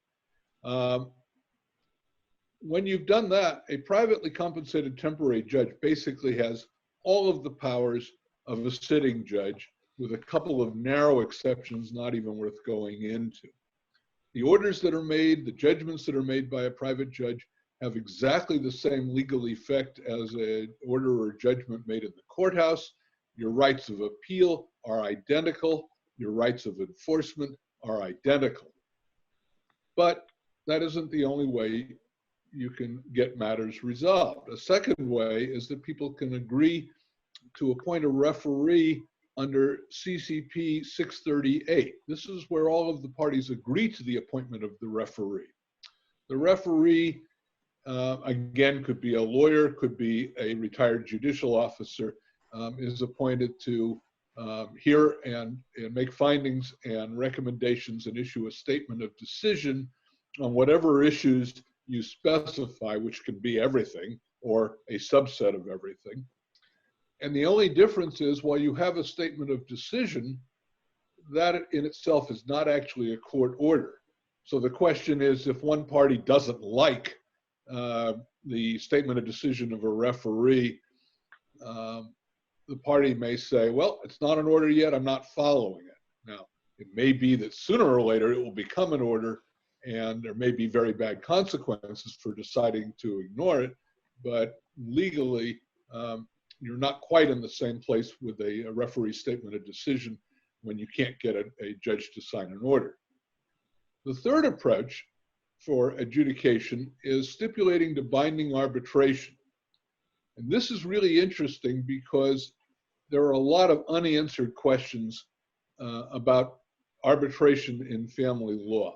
When you've done that, a privately compensated temporary judge basically has all of the powers of a sitting judge, with a couple of narrow exceptions not even worth going into. The orders that are made, the judgments that are made by a private judge have exactly the same legal effect as an order or judgment made in the courthouse. Your rights of appeal are identical. Your rights of enforcement are identical. But that isn't the only way you can get matters resolved. A second way is that people can agree to appoint a referee under CCP 638. This is where all of the parties agree to the appointment of the referee. The referee, again, could be a lawyer, could be a retired judicial officer, is appointed to hear and make findings and recommendations and issue a statement of decision on whatever issues you specify, which can be everything or a subset of everything. And the only difference is, while you have a statement of decision, that in itself is not actually a court order. So the question is, if one party doesn't like the statement of decision of a referee, the party may say, well, it's not an order yet, I'm not following it. Now, it may be that sooner or later it will become an order, and there may be very bad consequences for deciding to ignore it, but legally, you're not quite in the same place with a referee statement of decision when you can't get a judge to sign an order. The third approach for adjudication is stipulating to binding arbitration. And this is really interesting because there are a lot of unanswered questions about arbitration in family law.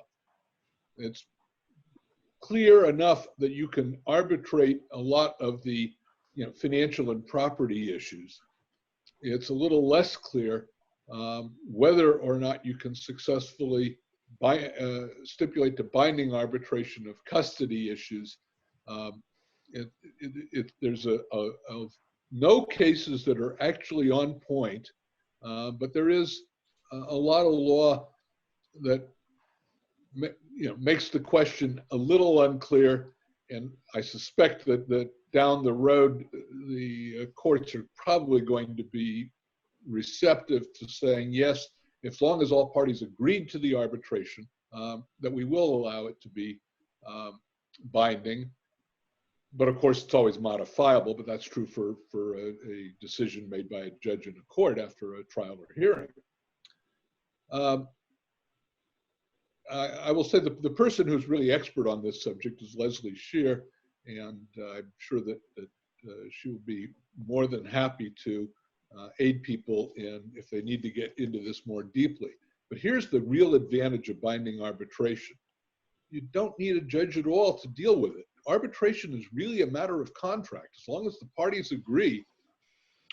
It's clear enough that you can arbitrate a lot of the financial and property issues. It's a little less clear whether or not you can successfully stipulate the binding arbitration of custody issues. There's no cases that are actually on point, but there is a lot of law that makes the question a little unclear, and I suspect that down the road the courts are probably going to be receptive to saying yes, as long as all parties agreed to the arbitration, that we will allow it to be binding. But of course, it's always modifiable, but that's true for a decision made by a judge in a court after a trial or hearing. I will say that the person who's really expert on this subject is Leslie Shear, and I'm sure that she will be more than happy to aid people if they need to get into this more deeply. But here's the real advantage of binding arbitration. You don't need a judge at all to deal with it. Arbitration is really a matter of contract. As long as the parties agree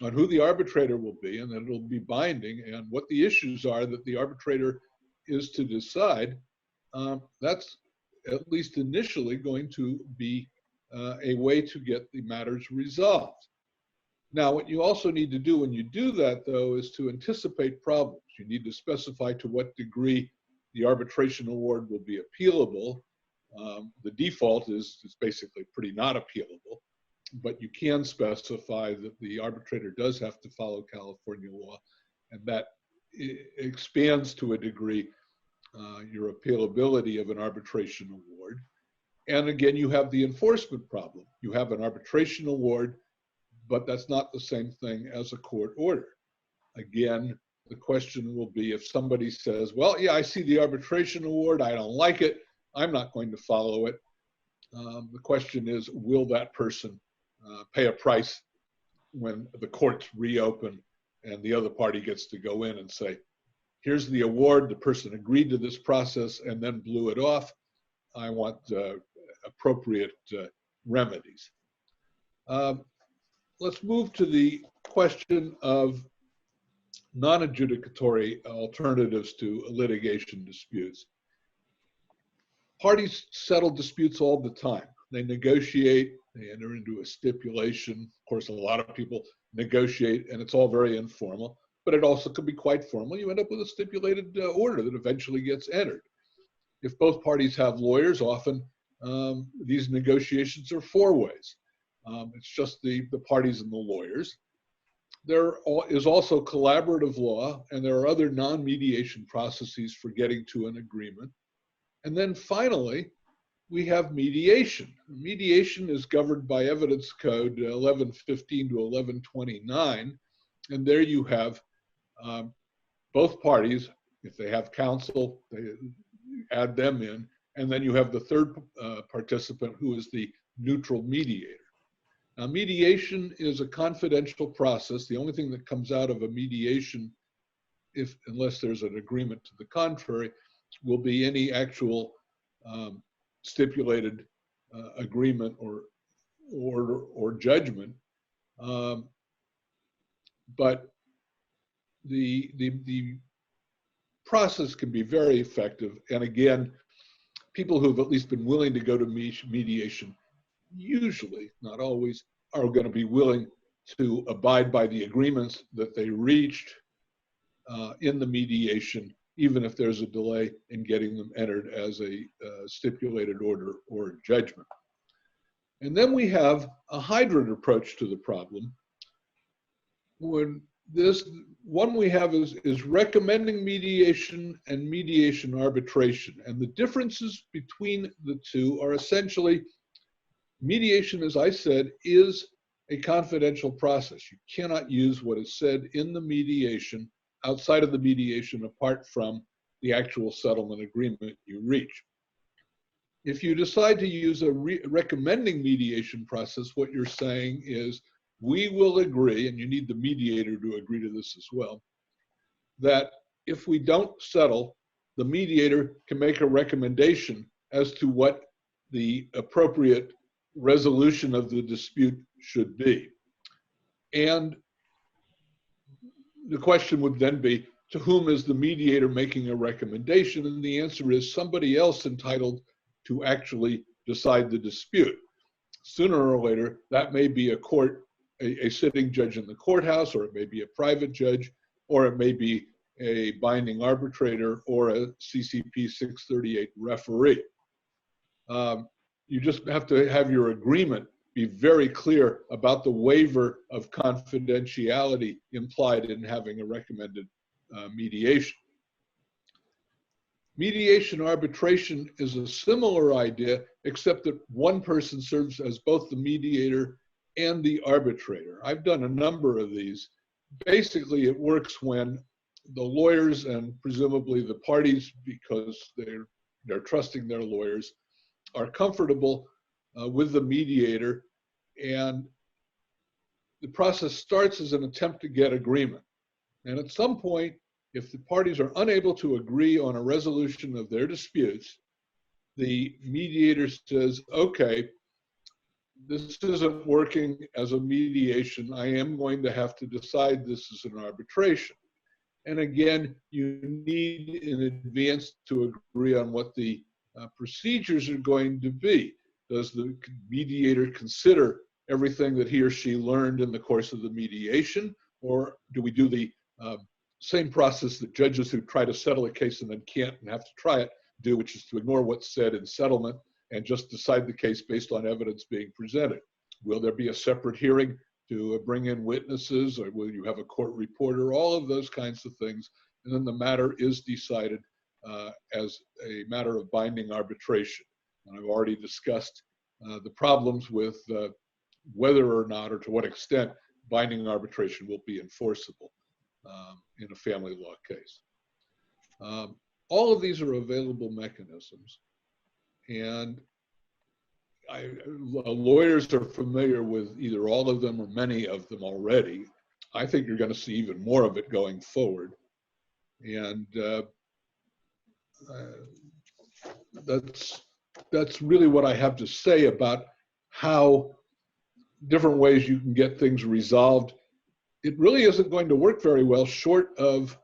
on who the arbitrator will be and that it'll be binding and what the issues are that the arbitrator is to decide, that's at least initially going to be a way to get the matters resolved. Now, what you also need to do when you do that, though, is to anticipate problems. You need to specify to what degree the arbitration award will be appealable. The default is basically pretty not appealable, but you can specify that the arbitrator does have to follow California law, and that expands to a degree your appealability of an arbitration award. And again, you have the enforcement problem. You have an arbitration award, but that's not the same thing as a court order. Again, the question will be if somebody says, well, yeah, I see the arbitration award, I don't like it, I'm not going to follow it. The question is, will that person pay a price when the courts reopen and the other party gets to go in and say, here's the award, the person agreed to this process and then blew it off. I want appropriate remedies. Let's move to the question of non-adjudicatory alternatives to litigation disputes. Parties settle disputes all the time. They negotiate, they enter into a stipulation. Of course, a lot of people negotiate and it's all very informal, but it also could be quite formal. You end up with a stipulated order that eventually gets entered. If both parties have lawyers, often these negotiations are four ways. It's just the parties and the lawyers. There is also collaborative law, and there are other non-mediation processes for getting to an agreement. And then finally, we have mediation. Mediation is governed by Evidence Code 1115 to 1129, and there you have both parties, if they have counsel, they add them in, and then you have the third participant who is the neutral mediator. Now, mediation is a confidential process. The only thing that comes out of a mediation, unless there's an agreement to the contrary, will be any actual stipulated agreement or order or judgment. But the process can be very effective. And again, people who've at least been willing to go to mediation usually, not always, are going to be willing to abide by the agreements that they reached in the mediation, even if there's a delay in getting them entered as a stipulated order or judgment. And then we have a hybrid approach to the problem. When this one we have is recommending mediation and mediation arbitration. And the differences between the two are essentially mediation, as I said, is a confidential process. You cannot use what is said in the mediation outside of the mediation apart from the actual settlement agreement you reach. If you decide to use a recommending mediation process, what you're saying is we will agree, and you need the mediator to agree to this as well, that if we don't settle, the mediator can make a recommendation as to what the appropriate resolution of the dispute should be. And the question would then be, to whom is the mediator making a recommendation? And the answer is somebody else entitled to actually decide the dispute. Sooner or later, that may be a court, a sitting judge in the courthouse, or it may be a private judge, or it may be a binding arbitrator or a CCP 638 referee. You just have to have your agreement be very clear about the waiver of confidentiality implied in having a recommended mediation. Mediation arbitration is a similar idea, except that one person serves as both the mediator and the arbitrator. I've done a number of these. Basically, it works when the lawyers and presumably the parties, because they're trusting their lawyers, are comfortable with the mediator, and the process starts as an attempt to get agreement. And at some point, if the parties are unable to agree on a resolution of their disputes, the mediator says, okay, this isn't working as a mediation. I am going to have to decide this as an arbitration. And again, you need in advance to agree on what the procedures are going to be. Does the mediator consider everything that he or she learned in the course of the mediation? Or do we do the same process that judges who try to settle a case and then can't and have to try it do, which is to ignore what's said in settlement and just decide the case based on evidence being presented? Will there be a separate hearing to bring in witnesses, or will you have a court reporter? All of those kinds of things. And then the matter is decided as a matter of binding arbitration. And I've already discussed the problems with whether or not, or to what extent, binding arbitration will be enforceable in a family law case. All of these are available mechanisms, and lawyers are familiar with either all of them or many of them already. I think you're going to see even more of it going forward. And that's really what I have to say about how different ways you can get things resolved. It really isn't going to work very well short of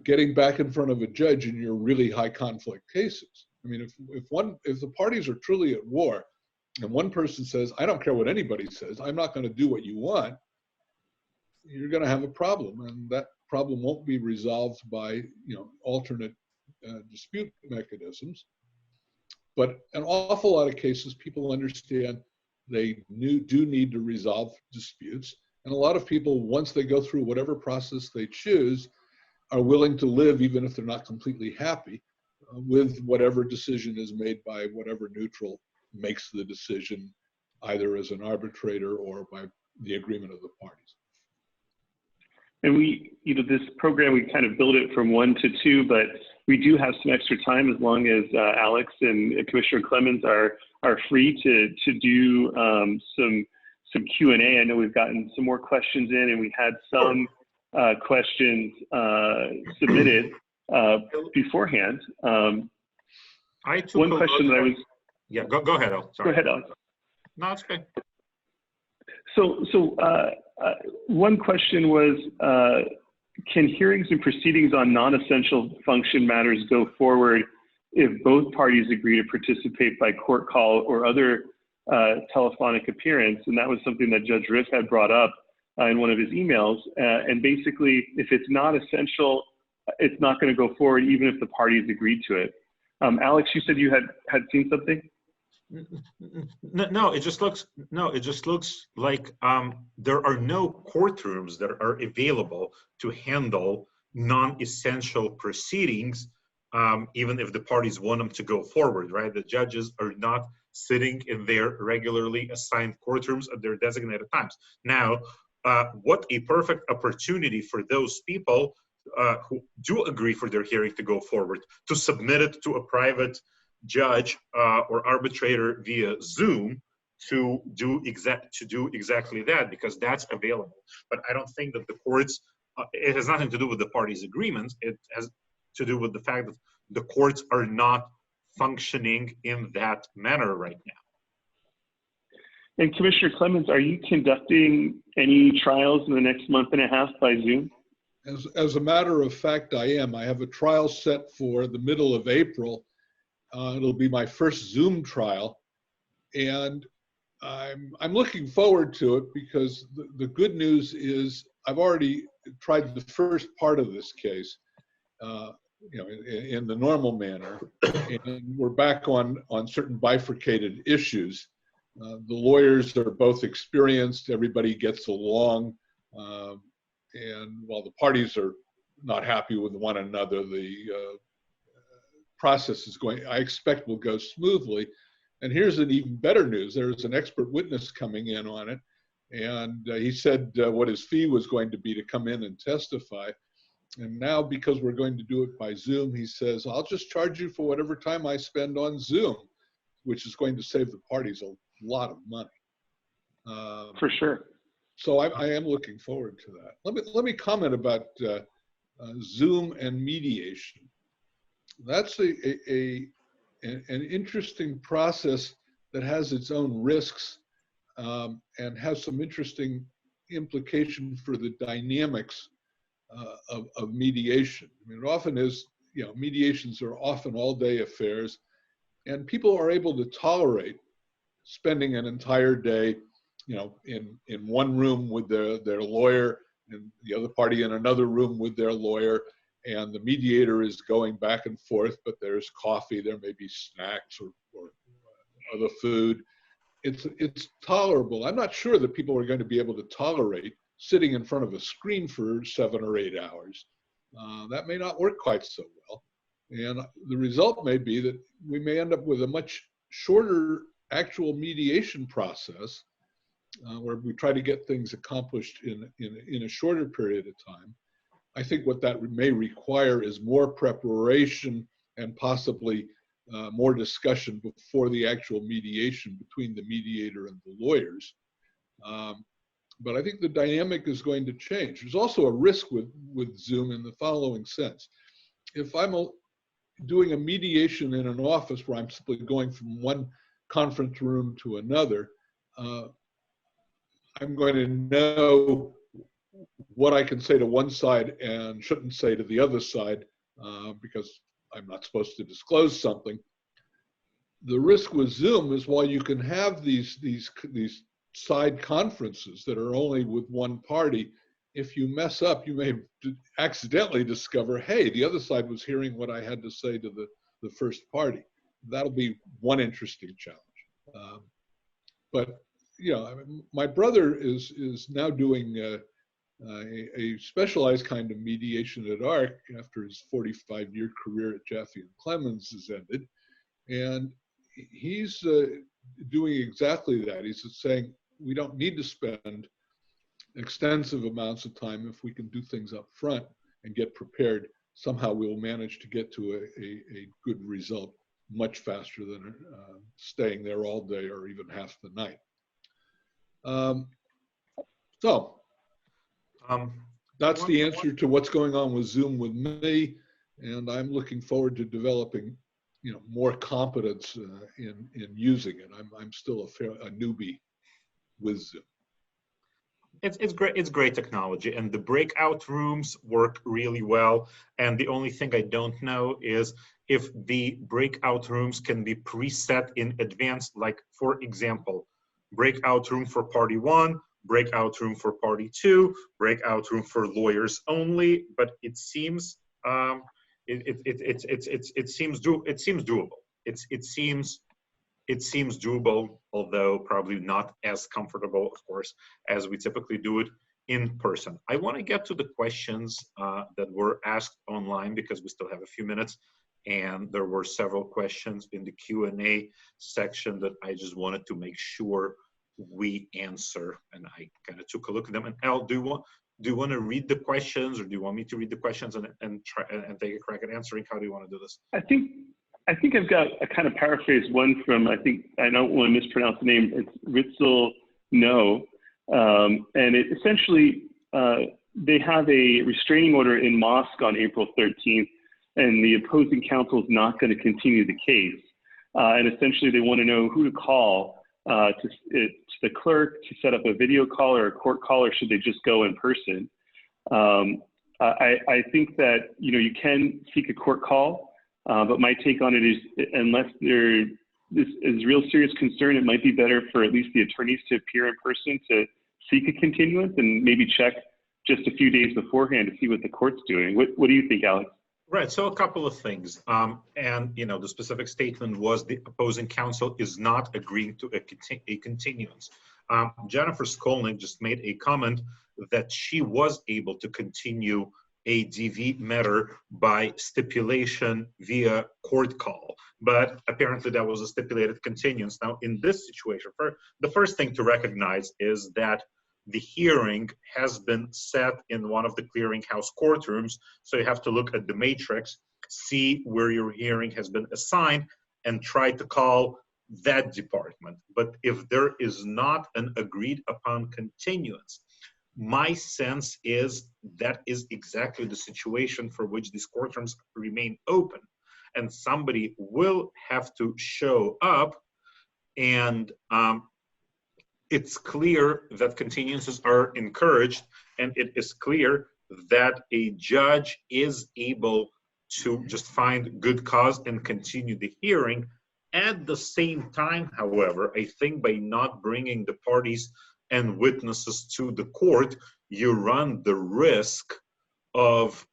getting back in front of a judge in your really high conflict cases. I mean, if the parties are truly at war and one person says, I don't care what anybody says, I'm not going to do what you want, you're going to have a problem, and that problem won't be resolved by alternate dispute mechanisms. But an awful lot of cases, people understand they do need to resolve disputes, and a lot of people, once they go through whatever process they choose, are willing to live, even if they're not completely happy, with whatever decision is made by whatever neutral makes the decision, either as an arbitrator or by the agreement of the parties. And this program, we kind of build it from 1 to 2, but we do have some extra time as long as Alex and Commissioner Clemens are free to do some Q&A. I know we've gotten some more questions in, and we had some questions submitted beforehand. I took one question that I was. Yeah, go ahead, Al. Sorry. Go ahead, Alex. No, it's okay. So one question was, can hearings and proceedings on non-essential function matters go forward if both parties agree to participate by court call or other telephonic appearance? And that was something that Judge Riff had brought up in one of his emails. And basically, if it's not essential, it's not going to go forward even if the parties agreed to it. Alex, you said you had seen something? No, it just looks like there are no courtrooms that are available to handle non-essential proceedings, even if the parties want them to go forward, right? The judges are not sitting in their regularly assigned courtrooms at their designated times. Now, what a perfect opportunity for those people who do agree for their hearing to go forward, to submit it to a private judge or arbitrator via Zoom, to do exactly that, because that's available. But I don't think that the courts, it has nothing to do with the parties' agreements. It has to do with the fact that the courts are not functioning in that manner right now. And Commissioner Clemens, are you conducting any trials in the next month and a half by Zoom? As a matter of fact, I am. I have a trial set for the middle of April. It'll be my first Zoom trial, and I'm looking forward to it because the good news is I've already tried the first part of this case, in the normal manner, and we're back on certain bifurcated issues. The lawyers are both experienced, everybody gets along, and while the parties are not happy with one another, the process is going, I expect, will go smoothly. And here's an even better news. There's an expert witness coming in on it, and he said what his fee was going to be to come in and testify. And now, because we're going to do it by Zoom, he says, I'll just charge you for whatever time I spend on Zoom, which is going to save the parties a lot of money. For sure. So I am looking forward to that. Let me comment about Zoom and mediation. That's an interesting process that has its own risks and has some interesting implication for the dynamics of mediation. I mean, it often is, mediations are often all-day affairs, and people are able to tolerate spending an entire day, in one room with their lawyer and the other party in another room with their lawyer, and the mediator is going back and forth, but there's coffee, there may be snacks or other food. It's tolerable. I'm not sure that people are going to be able to tolerate sitting in front of a screen for 7 or 8 hours. That may not work quite so well. And the result may be that we may end up with a much shorter actual mediation process where we try to get things accomplished in a shorter period of time. I think what that may require is more preparation and possibly more discussion before the actual mediation between the mediator and the lawyers. But I think the dynamic is going to change. There's also a risk with Zoom in the following sense. If I'm doing a mediation in an office where I'm simply going from one conference room to another, I'm going to know what I can say to one side and shouldn't say to the other side because I'm not supposed to disclose something. The risk with Zoom is while you can have these side conferences that are only with one party, if you mess up, you may accidentally discover, hey, the other side was hearing what I had to say to the first party. That'll be one interesting challenge. But my brother is now doing a specialized kind of mediation at ARC after his 45-year career at Jaffe and Clemens has ended. And he's doing exactly that. He's saying we don't need to spend extensive amounts of time if we can do things up front and get prepared. Somehow we'll manage to get to a good result much faster than staying there all day or even half the night. That's the answer to what's going on with Zoom with me, and I'm looking forward to developing, more competence in using it. I'm still a newbie with Zoom. It's great. It's great technology, and the breakout rooms work really well. And the only thing I don't know is if the breakout rooms can be preset in advance. Like, for example, breakout room for party 1, breakout room for party 2, breakout room for lawyers only. But it seems it seems doable. It seems doable, although probably not as comfortable, of course, as we typically do it in person. I want to get to the questions that were asked online because we still have a few minutes, and there were several questions in the Q&A section that I just wanted to make sure we answer, and I kind of took a look at them. And Al, do you want to read the questions, or do you want me to read the questions and try and take a crack at answering? How do you want to do this? I think I've got a kind of paraphrase one from, I don't want to mispronounce the name, it's Ritzel No. And it essentially, they have a restraining order in Mosque on April 13th, and the opposing counsel is not going to continue the case. And essentially they want to know who to call to the clerk to set up a video call or a court call, or should they just go in person? I think that, you can seek a court call, but my take on it is, unless there is real serious concern, it might be better for at least the attorneys to appear in person to seek a continuance and maybe check just a few days beforehand to see what the court's doing. What do you think, Alex? Right. So a couple of things. And, the specific statement was the opposing counsel is not agreeing to a continuance. Jennifer Skolnick just made a comment that she was able to continue a DV matter by stipulation via court call, but apparently that was a stipulated continuance. Now, in this situation, the first thing to recognize is that the hearing has been set in one of the clearinghouse courtrooms, so you have to look at the matrix, see where your hearing has been assigned, and try to call that department. But if there is not an agreed upon continuance, my sense is that is exactly the situation for which these courtrooms remain open, and somebody will have to show up. And it's clear that continuances are encouraged, and it is clear that a judge is able to just find good cause and continue the hearing. At the same time, however, I think by not bringing the parties and witnesses to the court, you run the risk of,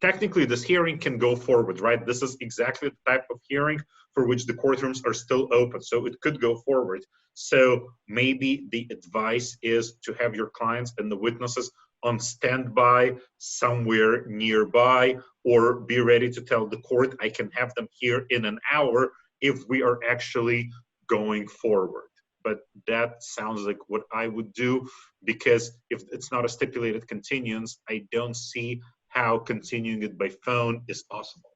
technically this hearing can go forward, right? This is exactly the type of hearing for which the courtrooms are still open, so it could go forward. So maybe the advice is to have your clients and the witnesses on standby somewhere nearby, or be ready to tell the court, I can have them here in an hour if we are actually going forward. But that sounds like what I would do, because if it's not a stipulated continuance, I don't see how continuing it by phone is possible.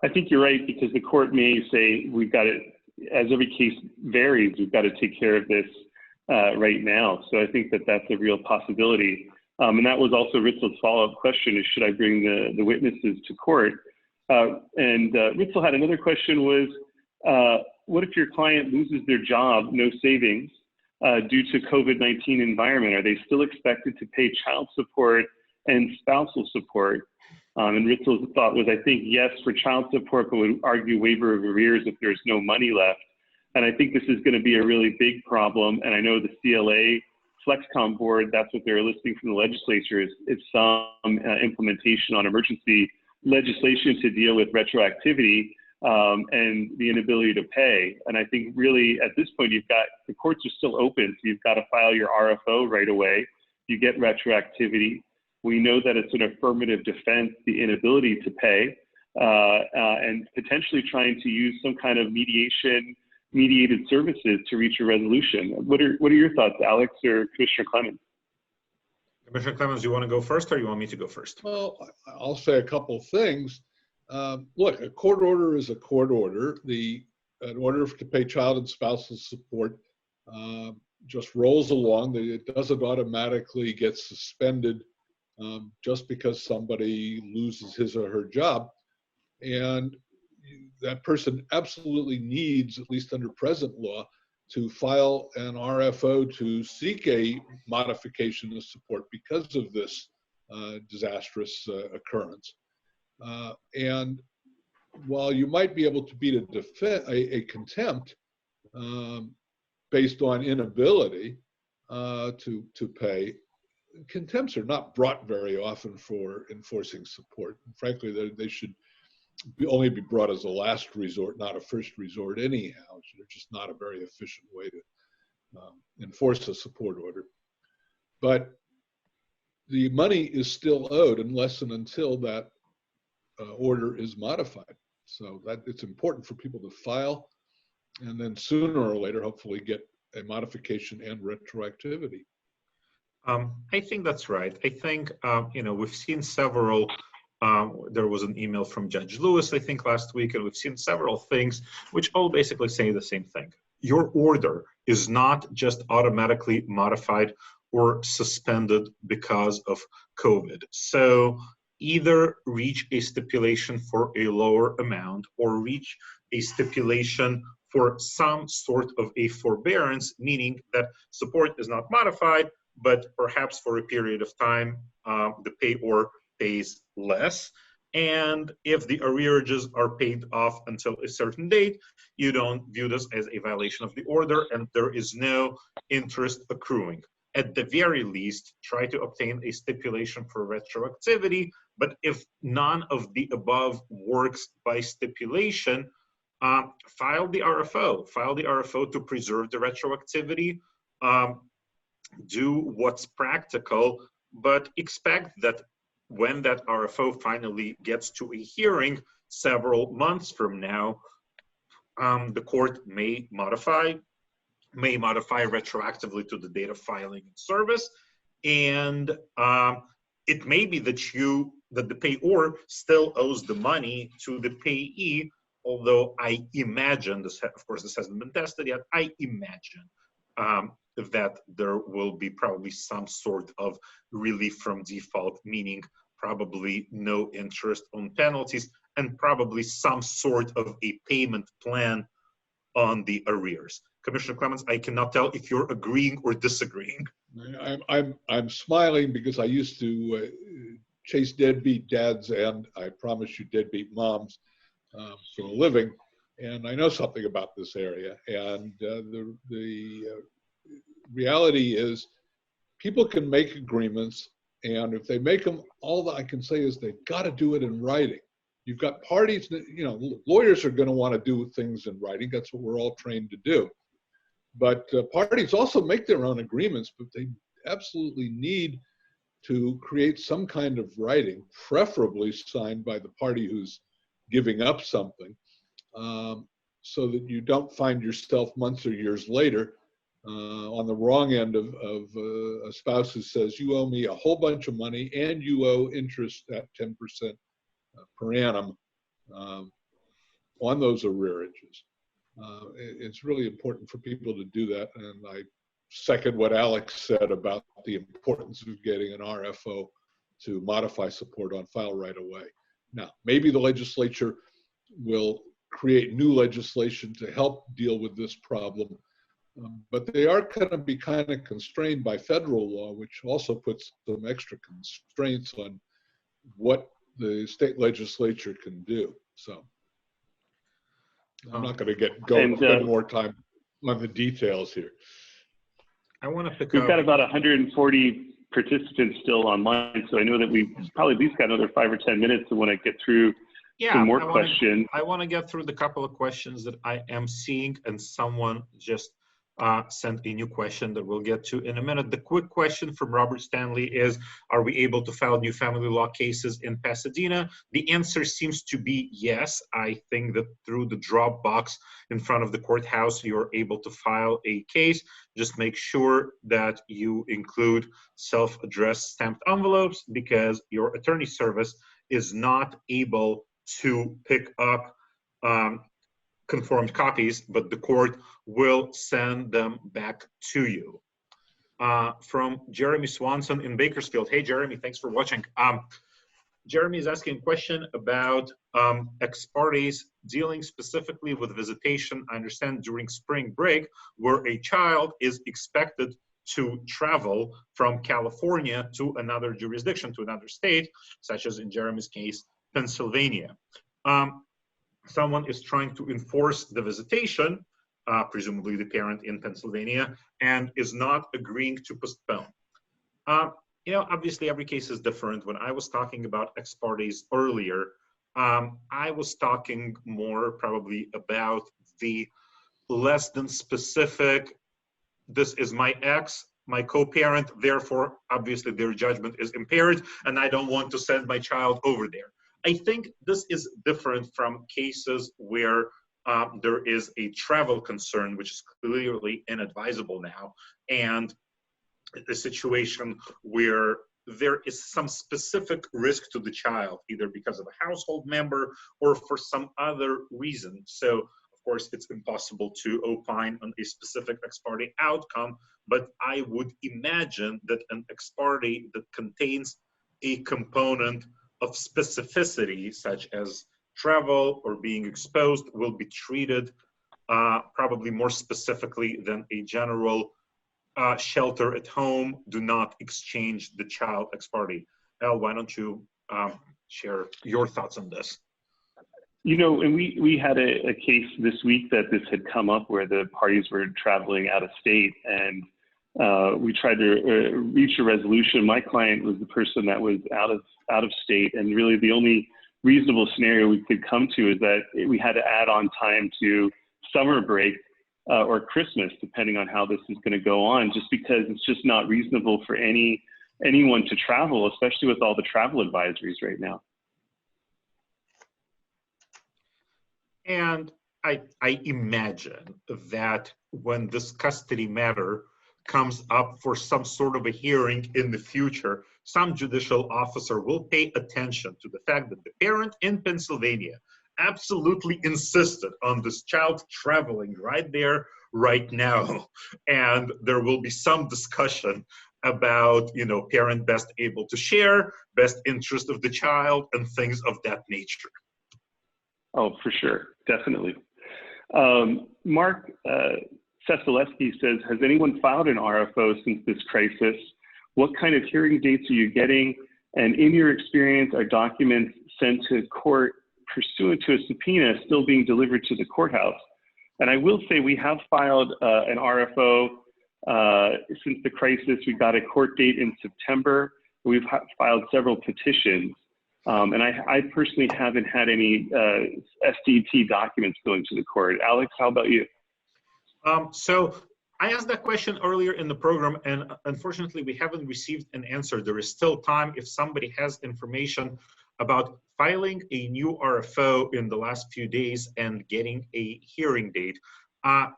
I think you're right, because the court may say, we've got it, as every case varies, we've got to take care of this right now. So I think that that's a real possibility. And that was also Ritzel's follow-up question, is should I bring the witnesses to court? And Ritzel had another question was, what if your client loses their job, no savings, due to COVID-19 environment? Are they still expected to pay child support and spousal support? And Ritzel's thought was, I think, yes, for child support, but would argue waiver of arrears if there's no money left. And I think this is going to be a really big problem. And I know the CLA FlexCom board, that's what they're eliciting from the legislature, is some implementation on emergency legislation to deal with retroactivity and the inability to pay. And I think really at this point, the courts are still open. So you've got to file your RFO right away. You get retroactivity. We know that it's an affirmative defense, the inability to pay, and potentially trying to use some kind of mediated services to reach a resolution. What are your thoughts, Alex or Commissioner Clemens? Commissioner Clemens, you want to go first, or you want me to go first? Well, I'll say a couple of things. Look, a court order is a court order. An order to pay child and spousal support just rolls along. It doesn't automatically get suspended just because somebody loses his or her job. And that person absolutely needs, at least under present law, to file an RFO to seek a modification of support because of this disastrous occurrence. And while you might be able to beat a contempt based on inability to pay, contempts are not brought very often for enforcing support. And frankly, they should only be brought as a last resort, not a first resort anyhow. So they're just not a very efficient way to enforce a support order. But the money is still owed unless and until that order is modified. So that it's important for people to file, and then sooner or later, hopefully get a modification and retroactivity. I think that's right. I think, we've seen several There was an email from Judge Lewis, I think, last week, and we've seen several things which all basically say the same thing. Your order is not just automatically modified or suspended because of COVID. So either reach a stipulation for a lower amount or reach a stipulation for some sort of a forbearance, meaning that support is not modified, but perhaps for a period of time, the payor pays less. And if the arrearages are paid off until a certain date, you don't view this as a violation of the order and there is no interest accruing. At the very least, try to obtain a stipulation for retroactivity, but if none of the above works by stipulation, file the RFO. File the RFO to preserve the retroactivity. Do what's practical, but expect that when that RFO finally gets to a hearing several months from now, the court may modify retroactively to the date of filing and service, and it may be that the payor still owes the money to the payee, although I imagine, this hasn't been tested yet, I imagine that there will be probably some sort of relief from default, meaning probably no interest on penalties and probably some sort of a payment plan on the arrears. Commissioner Clements, I cannot tell if you're agreeing or disagreeing. I'm smiling because I used to chase deadbeat dads and I promise you deadbeat moms for a living, and I know something about this area. And the reality is, people can make agreements, and if they make them, all that I can say is they've got to do it in writing. You've got parties that, lawyers are going to want to do things in writing. That's what we're all trained to do. But parties also make their own agreements, but they absolutely need to create some kind of writing, preferably signed by the party who's giving up something, so that you don't find yourself months or years later on the wrong end of a spouse who says, you owe me a whole bunch of money and you owe interest at 10% per annum on those arrearages. It's really important for people to do that, and I second what Alex said about the importance of getting an RFO to modify support on file right away. Now, maybe the legislature will create new legislation to help deal with this problem, but they are going to be kind of constrained by federal law, which also puts some extra constraints on what the state legislature can do. So I'm not going to spend more time on the details here. I want to pick We've up. got about 140 participants still online, so I know that we've probably at least got another 5 or 10 minutes to want to get through some more questions. I want to get through the couple of questions that I am seeing, and someone just sent a new question that we'll get to in a minute. The quick question from Robert Stanley is, are we able to file new family law cases in Pasadena? The answer seems to be yes. I think that through the drop box in front of the courthouse, you're able to file a case. Just make sure that you include self-addressed stamped envelopes, because your attorney service is not able to pick up conformed copies, but the court will send them back to you. From Jeremy Swanson in Bakersfield. Hey, Jeremy, thanks for watching. Jeremy is asking a question about ex partes dealing specifically with visitation. I understand during spring break, where a child is expected to travel from California to another jurisdiction, to another state, such as in Jeremy's case, Pennsylvania. Someone is trying to enforce the visitation, presumably the parent in Pennsylvania, and is not agreeing to postpone. Obviously every case is different. When I was talking about ex partes earlier, I was talking more probably about the less than specific, this is my ex, my co-parent, therefore obviously their judgment is impaired and I don't want to send my child over there. I think this is different from cases where there is a travel concern, which is clearly inadvisable now, and a situation where there is some specific risk to the child, either because of a household member or for some other reason. So, of course, it's impossible to opine on a specific ex parte outcome, but I would imagine that an ex parte that contains a component of specificity, such as travel or being exposed, will be treated probably more specifically than a general shelter at home, do not exchange the child ex parte. Elle, why don't you share your thoughts on this? You know, and we had a case this week that this had come up where the parties were traveling out of state, and we tried to reach a resolution. My client was the person that was out of state, and really the only reasonable scenario we could come to is that we had to add on time to summer break or Christmas, depending on how this is going to go on, just because it's just not reasonable for anyone to travel, especially with all the travel advisories right now. And I imagine that when this custody matter comes up for some sort of a hearing in the future, some judicial officer will pay attention to the fact that the parent in Pennsylvania absolutely insisted on this child traveling right there, right now. And there will be some discussion about, you know, parent best able to share, best interest of the child, and things of that nature. Oh, for sure, definitely. Mark Sesaleski says, has anyone filed an RFO since this crisis? What kind of hearing dates are you getting? And in your experience, are documents sent to court pursuant to a subpoena still being delivered to the courthouse? And I will say we have filed an RFO since the crisis. We got a court date in September. We've filed several petitions. And I personally haven't had any SDT documents going to the court. Alex, how about you? So I asked that question earlier in the program, and unfortunately we haven't received an answer. There is still time if somebody has information about filing a new RFO in the last few days and getting a hearing date.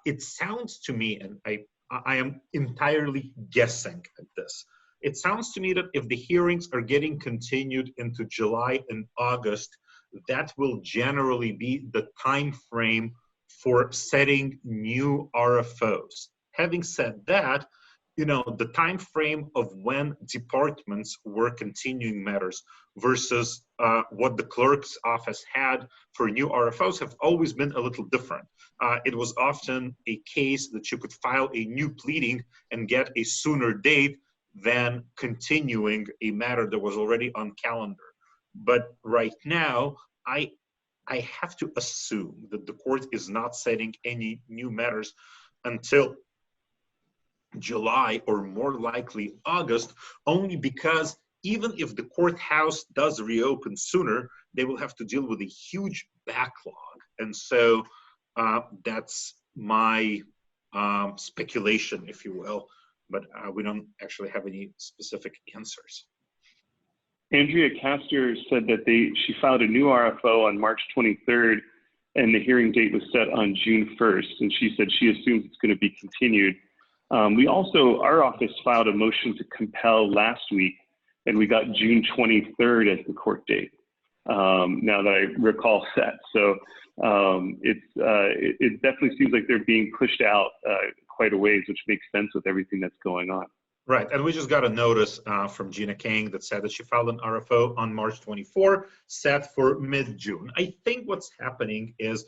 It sounds to me, and I am entirely guessing at this, it sounds to me that if the hearings are getting continued into July and August, that will generally be the time frame for setting new RFOs. Having said that, you know, the time frame of when departments were continuing matters versus what the clerk's office had for new RFOs have always been a little different. It was often a case that you could file a new pleading and get a sooner date than continuing a matter that was already on calendar. But right now, I have to assume that the court is not setting any new matters until July or more likely August, only because even if the courthouse does reopen sooner, they will have to deal with a huge backlog. And so that's my speculation, if you will, but we don't actually have any specific answers. Andrea Castor said that she filed a new RFO on March 23rd, and the hearing date was set on June 1st, and she said she assumes it's going to be continued. We also, our office filed a motion to compel last week, and we got June 23rd as the court date, now that I recall that. So it definitely seems like they're being pushed out quite a ways, which makes sense with everything that's going on. Right, and we just got a notice from Gina King that said that she filed an RFO on March 24, set for mid-June. I think what's happening is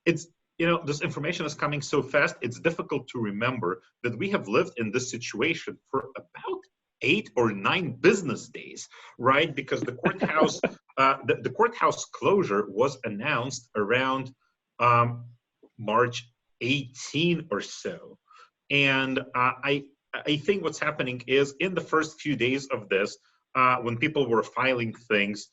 it's, you know, this information is coming so fast, it's difficult to remember that we have lived in this situation for about 8 or 9 business days, right? Because the courthouse, the courthouse closure was announced around March 18 or so. And I think what's happening is in the first few days of this, when people were filing things,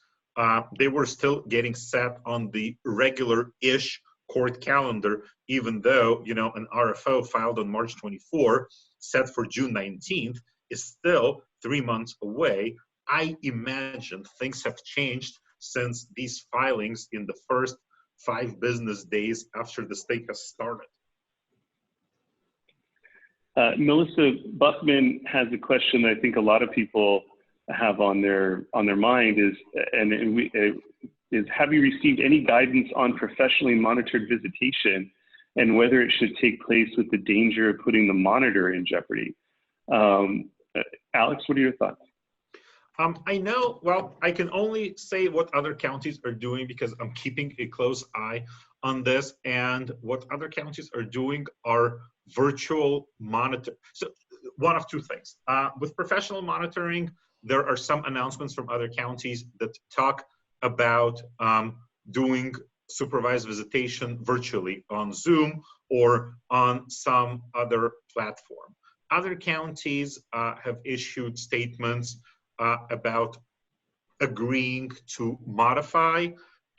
they were still getting set on the regular-ish court calendar, even though, you know, an RFO filed on March 24, set for June 19th, is still 3 months away. I imagine things have changed since these filings in the first 5 business days after the state has started. Melissa Buckman has a question that I think a lot of people have on their mind is, have you received any guidance on professionally monitored visitation and whether it should take place with the danger of putting the monitor in jeopardy? Alex, what are your thoughts? I know, well, I can only say what other counties are doing because I'm keeping a close eye on this, and what other counties are doing are virtual monitor. So one of two things. With professional monitoring, there are some announcements from other counties that talk about doing supervised visitation virtually on Zoom or on some other platform. Other counties have issued statements about agreeing to modify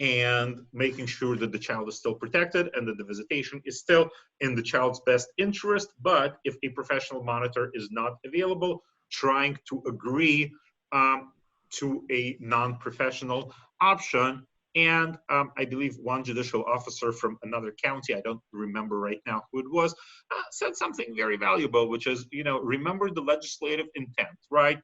and making sure that the child is still protected and that the visitation is still in the child's best interest. But if a professional monitor is not available, trying to agree to a non-professional option. And I believe one judicial officer from another county, I don't remember right now who it was, said something very valuable, which is, remember the legislative intent, right?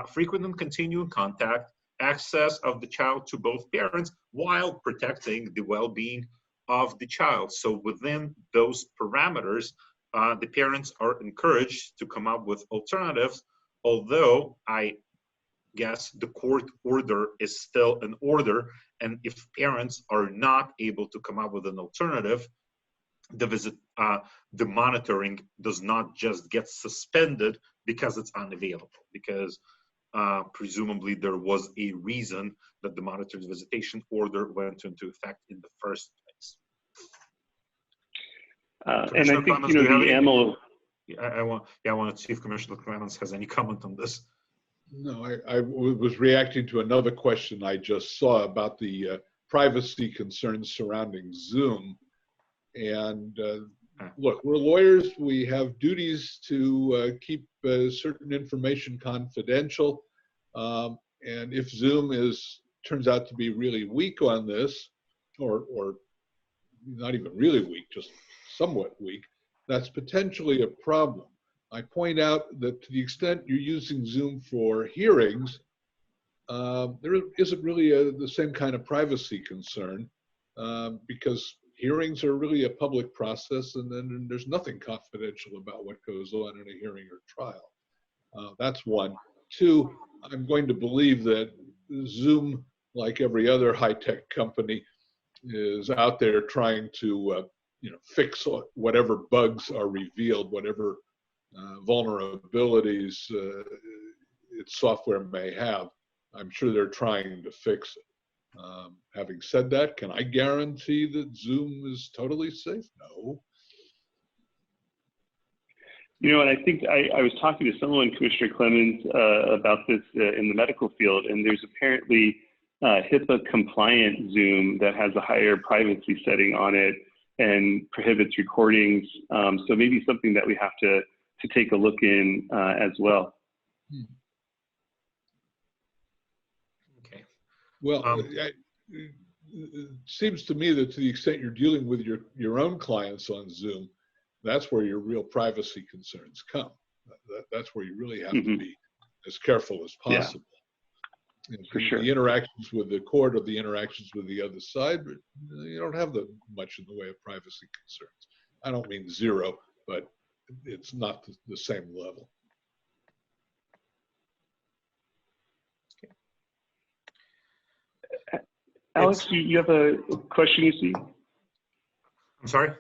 Frequent and continuing contact, access of the child to both parents while protecting the well-being of the child. So within those parameters, the parents are encouraged to come up with alternatives, although I guess the court order is still an order, and if parents are not able to come up with an alternative, the monitoring does not just get suspended because it's unavailable, because presumably there was a reason that the monitored visitation order went into effect in the first place. And I think, the AML... I want to see if Commissioner Clemens has any comment on this. No, I was reacting to another question I just saw about the privacy concerns surrounding Zoom. And look, we're lawyers. We have duties to keep certain information confidential. And if Zoom turns out to be really weak on this, or not even really weak, just somewhat weak, that's potentially a problem. I point out that to the extent you're using Zoom for hearings, there isn't really the same kind of privacy concern because hearings are really a public process, and then there's nothing confidential about what goes on in a hearing or trial. That's one. Two, I'm going to believe that Zoom, like every other high-tech company, is out there trying to fix whatever bugs are revealed, whatever vulnerabilities its software may have. I'm sure they're trying to fix it. Having said that, can I guarantee that Zoom is totally safe? No. And I think I was talking to someone, Commissioner Clemens, about this in the medical field, and there's apparently HIPAA compliant Zoom that has a higher privacy setting on it and prohibits recordings. So maybe something that we have to take a look in as well. Okay. Well, it seems to me that to the extent you're dealing with your own clients on Zoom, that's where your real privacy concerns come. That's where you really have to be as careful as possible. Yeah. For sure. The interactions with the court or the interactions with the other side, but you don't have much in the way of privacy concerns. I don't mean zero, but it's not the same level. Okay. Alex, you have a question you see? I'm sorry?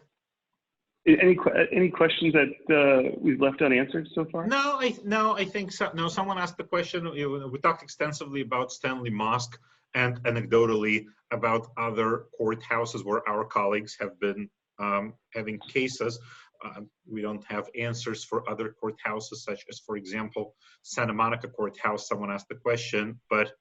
Any questions that we've left unanswered so far? No, I think so. No, someone asked the question. We talked extensively about Stanley Mosque and anecdotally about other courthouses where our colleagues have been having cases. We don't have answers for other courthouses, such as, for example, Santa Monica Courthouse. Someone asked the question, but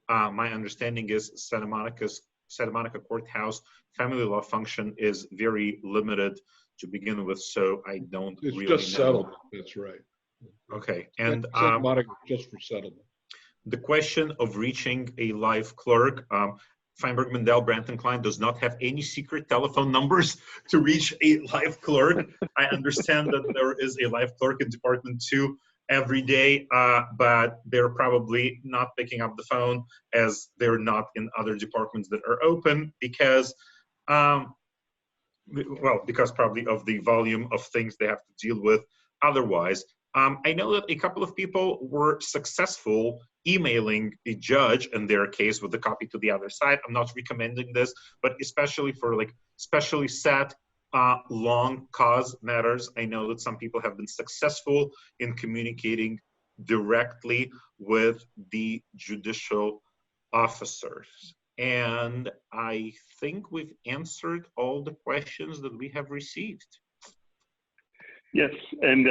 my understanding is Santa Monica Courthouse family law function is very limited to begin with, so I don't really know. It's just settlement, that's right. Okay, and Santa Monica just for settlement. The question of reaching a live clerk, Feinberg, Mandel, Branton Klein does not have any secret telephone numbers to reach a live clerk. I understand that there is a live clerk in Department 2 every day, but they're probably not picking up the phone as they're not in other departments that are open because, because probably of the volume of things they have to deal with otherwise. I know that a couple of people were successful emailing a judge in their case with a copy to the other side. I'm not recommending this, but especially for like specially set long cause matters, I know that some people have been successful in communicating directly with the judicial officers. And I think we've answered all the questions that we have received. Yes, and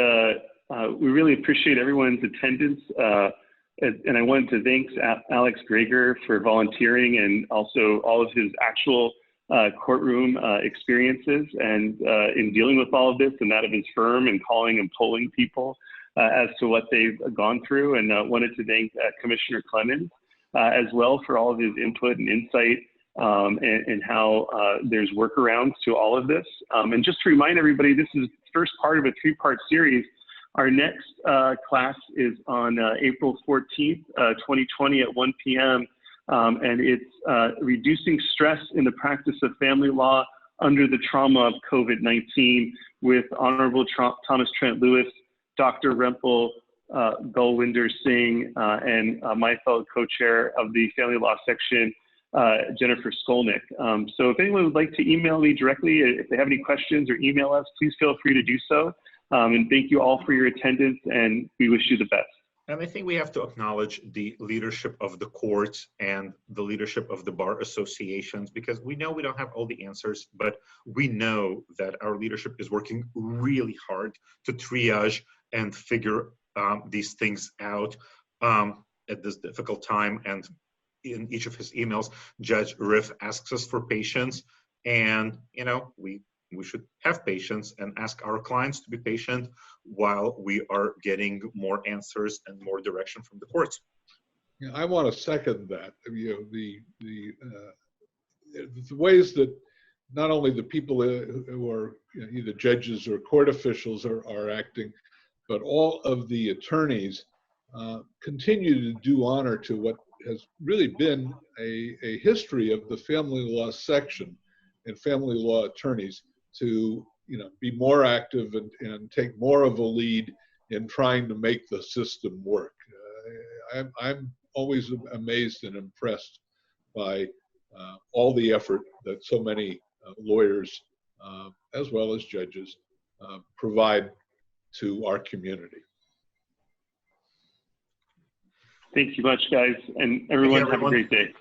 we really appreciate everyone's attendance. And I wanted to thank Alex Greger for volunteering and also all of his actual courtroom experiences and in dealing with all of this and that of his firm and calling and polling people as to what they've gone through. And wanted to thank Commissioner Clemens as well for all of his input and insight and how there's workarounds to all of this. And just to remind everybody, this is the first part of a three-part series. Our next class is on April 14th, 2020 at 1 p.m. And it's reducing stress in the practice of family law under the trauma of COVID-19 with Honorable Thomas Trent Lewis, Dr. Rempel Gulwinder Singh, and my fellow co-chair of the Family Law Section, Jennifer Skolnick. So if anyone would like to email me directly, if they have any questions or email us, please feel free to do so. And thank you all for your attendance, and we wish you the best. And I think we have to acknowledge the leadership of the courts and the leadership of the bar associations, because we know we don't have all the answers, but we know that our leadership is working really hard to triage and figure these things out at this difficult time. And in each of his emails, Judge Riff asks us for patience, and we should have patience and ask our clients to be patient while we are getting more answers and more direction from the courts. Yeah, I want to second that. The ways that not only the people who are either judges or court officials are acting, but all of the attorneys continue to do honor to what has really been a history of the family law section and family law attorneys to be more active and take more of a lead in trying to make the system work. I'm always amazed and impressed by all the effort that so many lawyers, as well as judges, provide to our community. Thank you much, guys, and everyone have a great day.